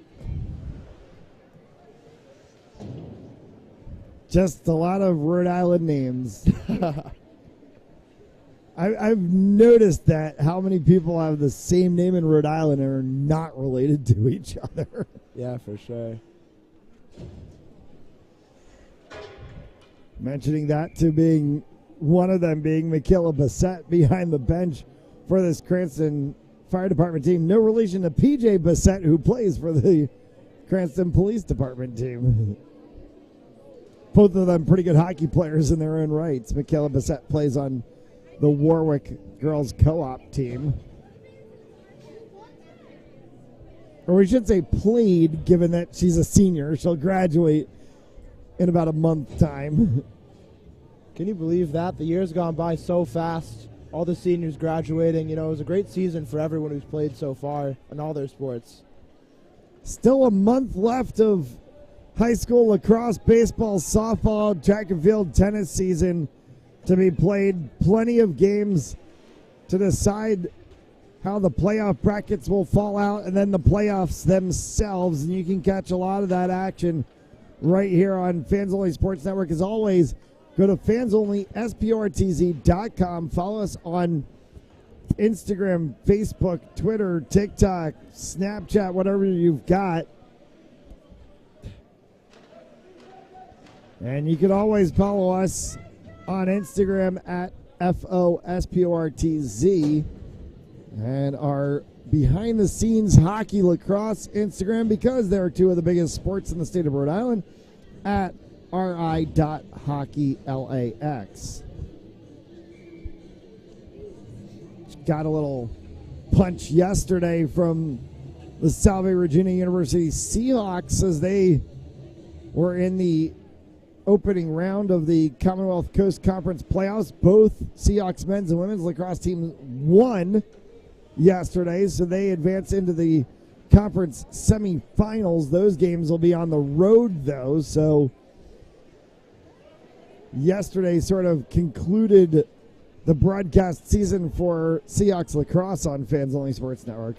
Just a lot of Rhode Island names. I've noticed that how many people have the same name in Rhode Island and are not related to each other. Yeah, for sure. Mentioning that to being one of them being Michaela Bassett behind the bench for this Cranston Fire Department team. No relation to PJ Bassett, who plays for the Cranston Police Department team. Both of them pretty good hockey players in their own rights. Michaela Bassett plays on the Warwick Girls Co-op team. Or we should say played, given that she's a senior. She'll graduate in about a month time. Can you believe that? The year's gone by so fast. All the seniors graduating. You know, it was a great season for everyone who's played so far in all their sports. Still a month left of high school lacrosse, baseball, softball, track and field, tennis season to be played. Plenty of games to decide how the playoff brackets will fall out and then the playoffs themselves. And you can catch a lot of that action right here on Fans Only Sports Network. As always, go to fansonlysportz.com. Follow us on Instagram, Facebook, Twitter, TikTok, Snapchat, whatever you've got. And you can always follow us on Instagram at FOSPORTZ and our behind-the-scenes hockey lacrosse Instagram, because there are 2 of the biggest sports in the state of Rhode Island, at ri.hockeylax. Got a little punch yesterday from the Salve Regina University Seahawks as they were in the opening round of the Commonwealth Coast Conference playoffs. Both Seahawks men's and women's lacrosse teams won yesterday, so they advance into the conference semifinals. Those games will be on the road, though, so yesterday sort of concluded the broadcast season for Seahawks lacrosse on Fans Only Sports Network.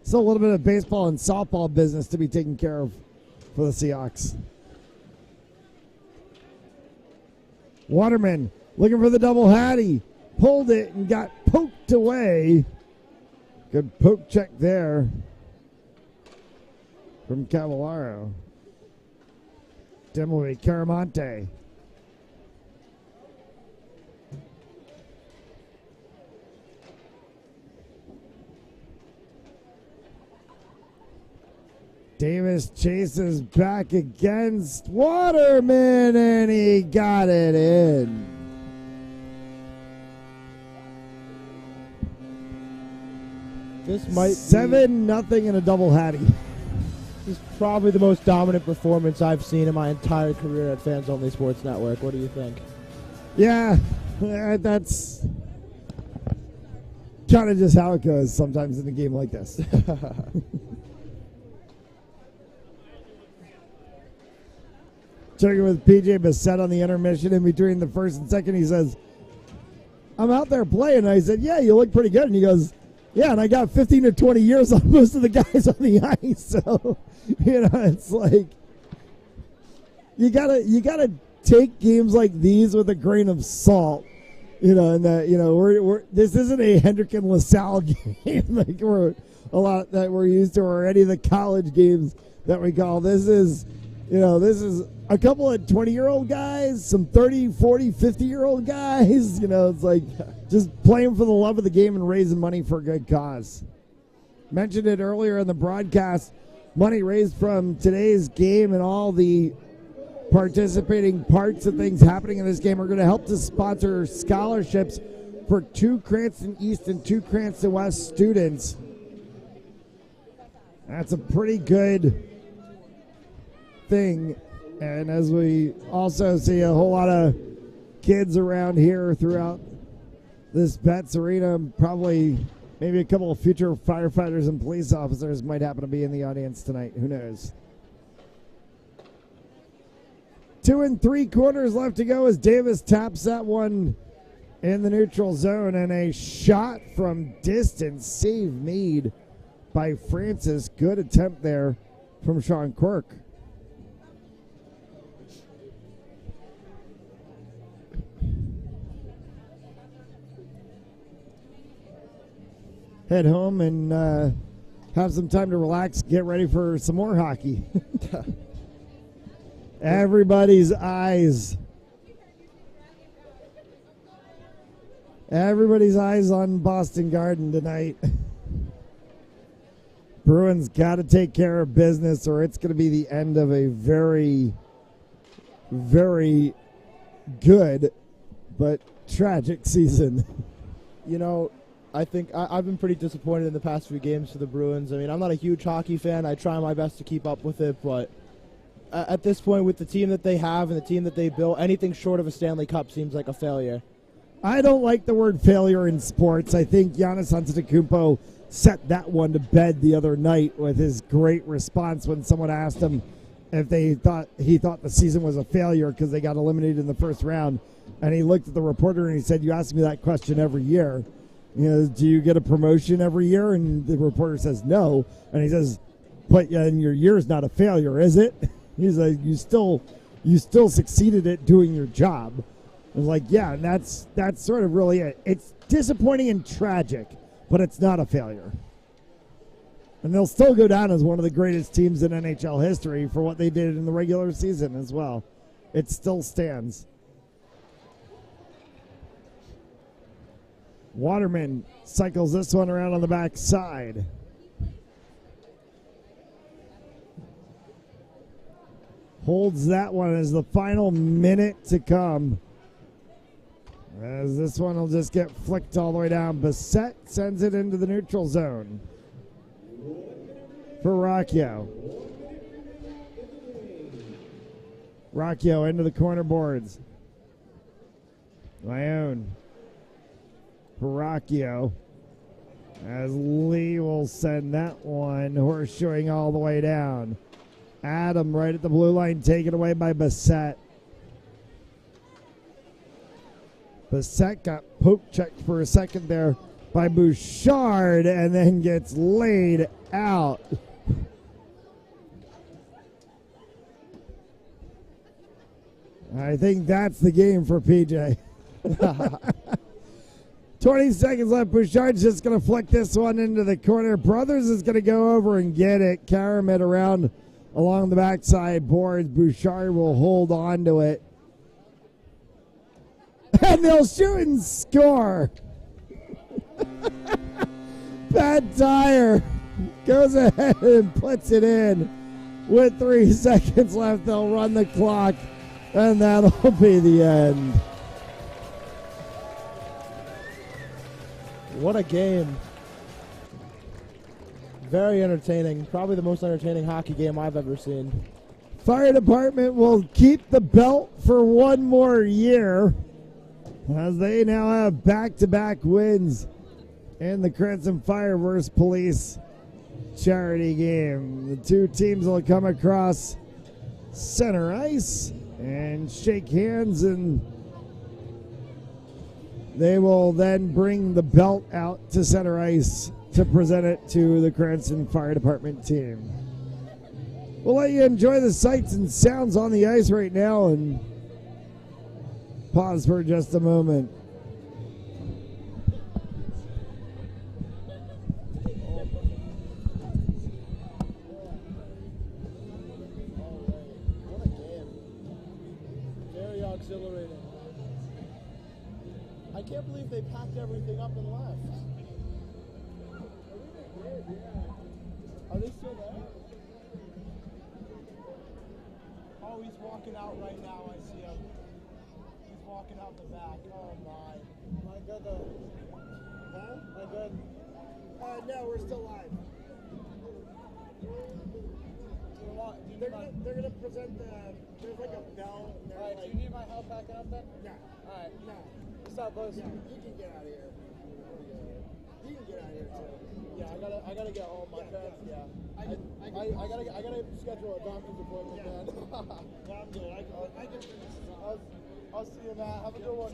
Still a little bit of baseball and softball business to be taken care of for the Seahawks. Waterman looking for the double hattie. Pulled it and got poked away. Good poke check there from Cavallaro. Dimley, Caramonte. Davis chases back against Waterman, and he got it in. This might 7-0 in a double hattie. This is probably the most dominant performance I've seen in my entire career at Fans Only Sports Network. What do you think? Yeah, that's kind of just how it goes sometimes in a game like this. Checking with PJ Bissett on the intermission in between the first and second. He says, I'm out there playing. I said, yeah, you look pretty good. And he goes, yeah, and I got 15 to 20 years on most of the guys on the ice. So, it's like you gotta take games like these with a grain of salt. And that we're this isn't a Hendrick and LaSalle game like we're a lot that we're used to, or any of the college games that we call. This is a couple of 20-year-old guys, some 30, 40, 50-year-old guys. It's like just playing for the love of the game and raising money for a good cause. Mentioned it earlier in the broadcast. Money raised from today's game and all the participating parts of things happening in this game are going to help to sponsor scholarships for 2 Cranston East and 2 Cranston West students. That's a pretty good thing. And as we also see a whole lot of kids around here throughout this Betts Arena, probably maybe a couple of future firefighters and police officers might happen to be in the audience tonight. Who knows? 2 3/4 left to go as Davis taps that one in the neutral zone, and a shot from distance, save made by Francis. Good attempt there from Sean Quirk. Head home and have some time to relax, get ready for some more hockey. Everybody's eyes on Boston Garden tonight. Bruins got to take care of business, or it's going to be the end of a very, very good but tragic season. I think I've been pretty disappointed in the past few games for the Bruins. I mean, I'm not a huge hockey fan. I try my best to keep up with it, but at this point, with the team that they have and the team that they built, anything short of a Stanley Cup seems like a failure. I don't like the word failure in sports. I think Giannis Antetokounmpo set that one to bed the other night with his great response when someone asked him if he thought the season was a failure because they got eliminated in the first round. And he looked at the reporter and he said, "You ask me that question every year. Do you get a promotion every year?" And the reporter says, "No." And he says, "But your year's not a failure, is it?" He's like, you still succeeded at doing your job. I was like, yeah, and that's sort of really it. It's disappointing and tragic, but it's not a failure. And they'll still go down as one of the greatest teams in NHL history for what they did in the regular season as well. It still stands. Waterman cycles this one around on the back side. Holds that one as the final minute to come. As this one will just get flicked all the way down. Bissett sends it into the neutral zone for Rocchio. Rocchio into the corner boards. Leone for Rocchio. As Lee will send that one horseshoeing all the way down. Adam right at the blue line, taken away by Bissett. Bissett got poke checked for a second there by Bouchard and then gets laid out. I think that's the game for PJ. 20 seconds left. Bouchard's just going to flick this one into the corner. Brothers is going to go over and get it. Karamet around along the backside boards. Bouchard will hold on to it. And they'll shoot and score. Pat Dyer goes ahead and puts it in. With 3 seconds left, they'll run the clock, and that'll be the end. What a game. Very entertaining. Probably the most entertaining hockey game I've ever seen. Fire department will keep the belt for one more year as they now have back-to-back wins in the Cranston Fire vs. Police charity game. The two teams will come across center ice and shake hands, and they will then bring the belt out to center ice to present it to the Cranston Fire Department team. We'll let you enjoy the sights and sounds on the ice right now and pause for just a moment. Exhilarating. I can't believe they packed everything up and left. Are they still there? Oh, he's walking out right now. I see him. He's walking out the back. Oh my. My good. Huh? My good. No, we're still live. They're gonna present the. There's like a bell. Alright, do you need my help packing up then? No. Alright. No. What's up, boys? Yeah, you can get out of here. You can get out of here too. Yeah, I gotta get home. My parents. Yeah. I gotta schedule a doctor's appointment, man. Yeah, I'm good. I can finish this up. I'll see you, Matt. Have a good one.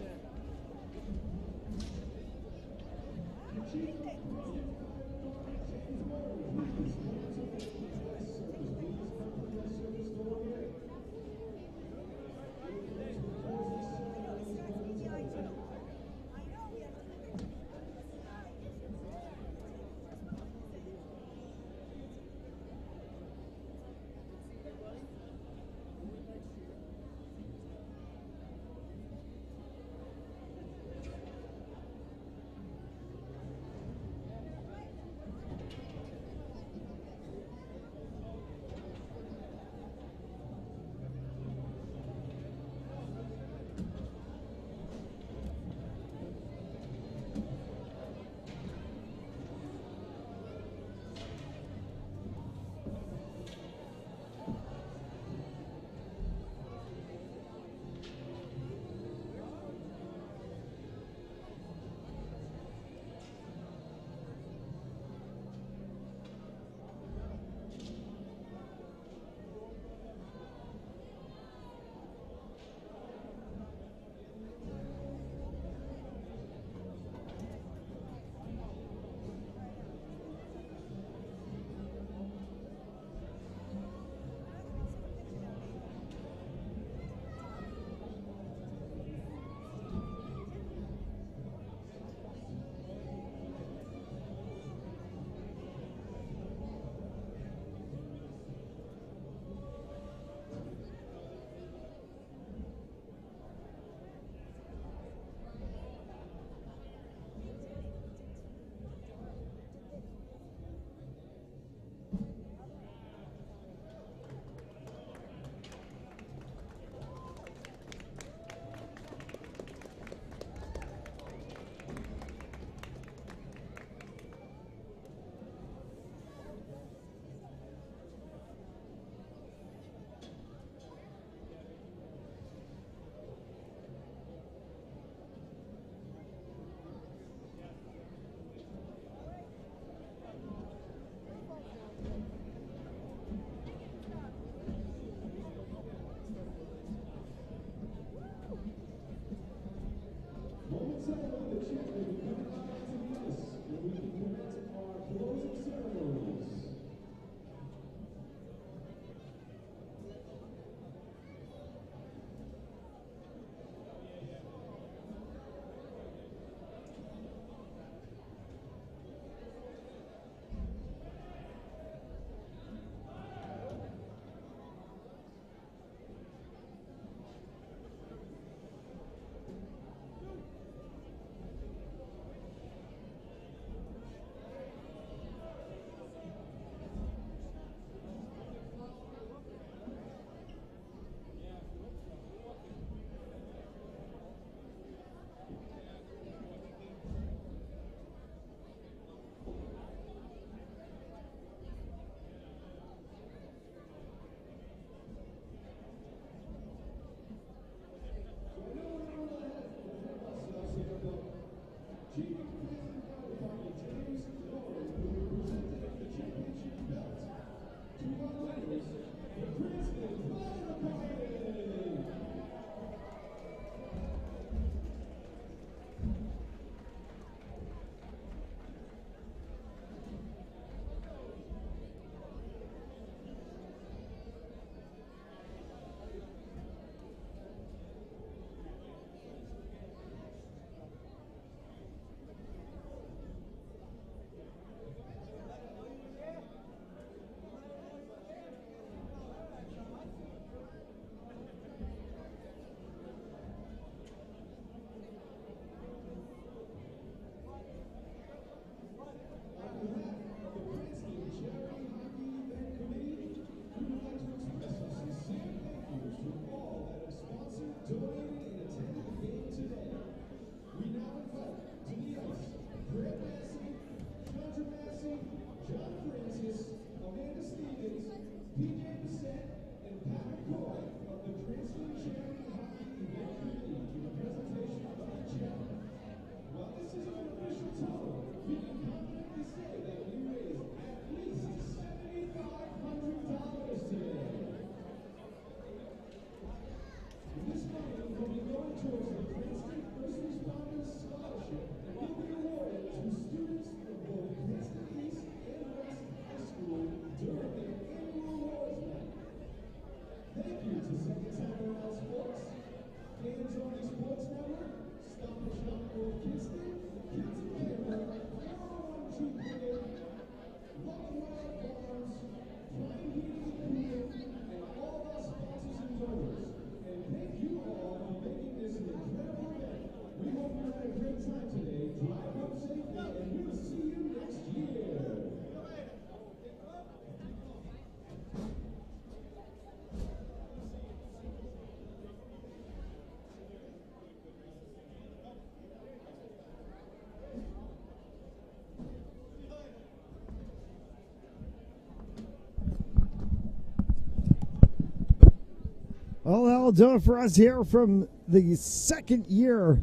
Well, that'll do it for us here from the second year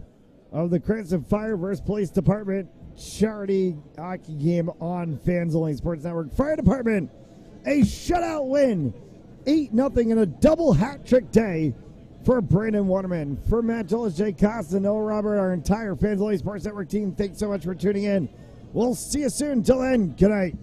of the Cranston Fire vs. Police Department charity hockey game on Fans Only Sports Network. Fire Department, a shutout win, 8-0 in a double hat trick day for Brandon Waterman. For Matt Gillis, Jay Costa, Noah Robert, our entire Fans Only Sports Network team, thanks so much for tuning in. We'll see you soon. Till then, good night.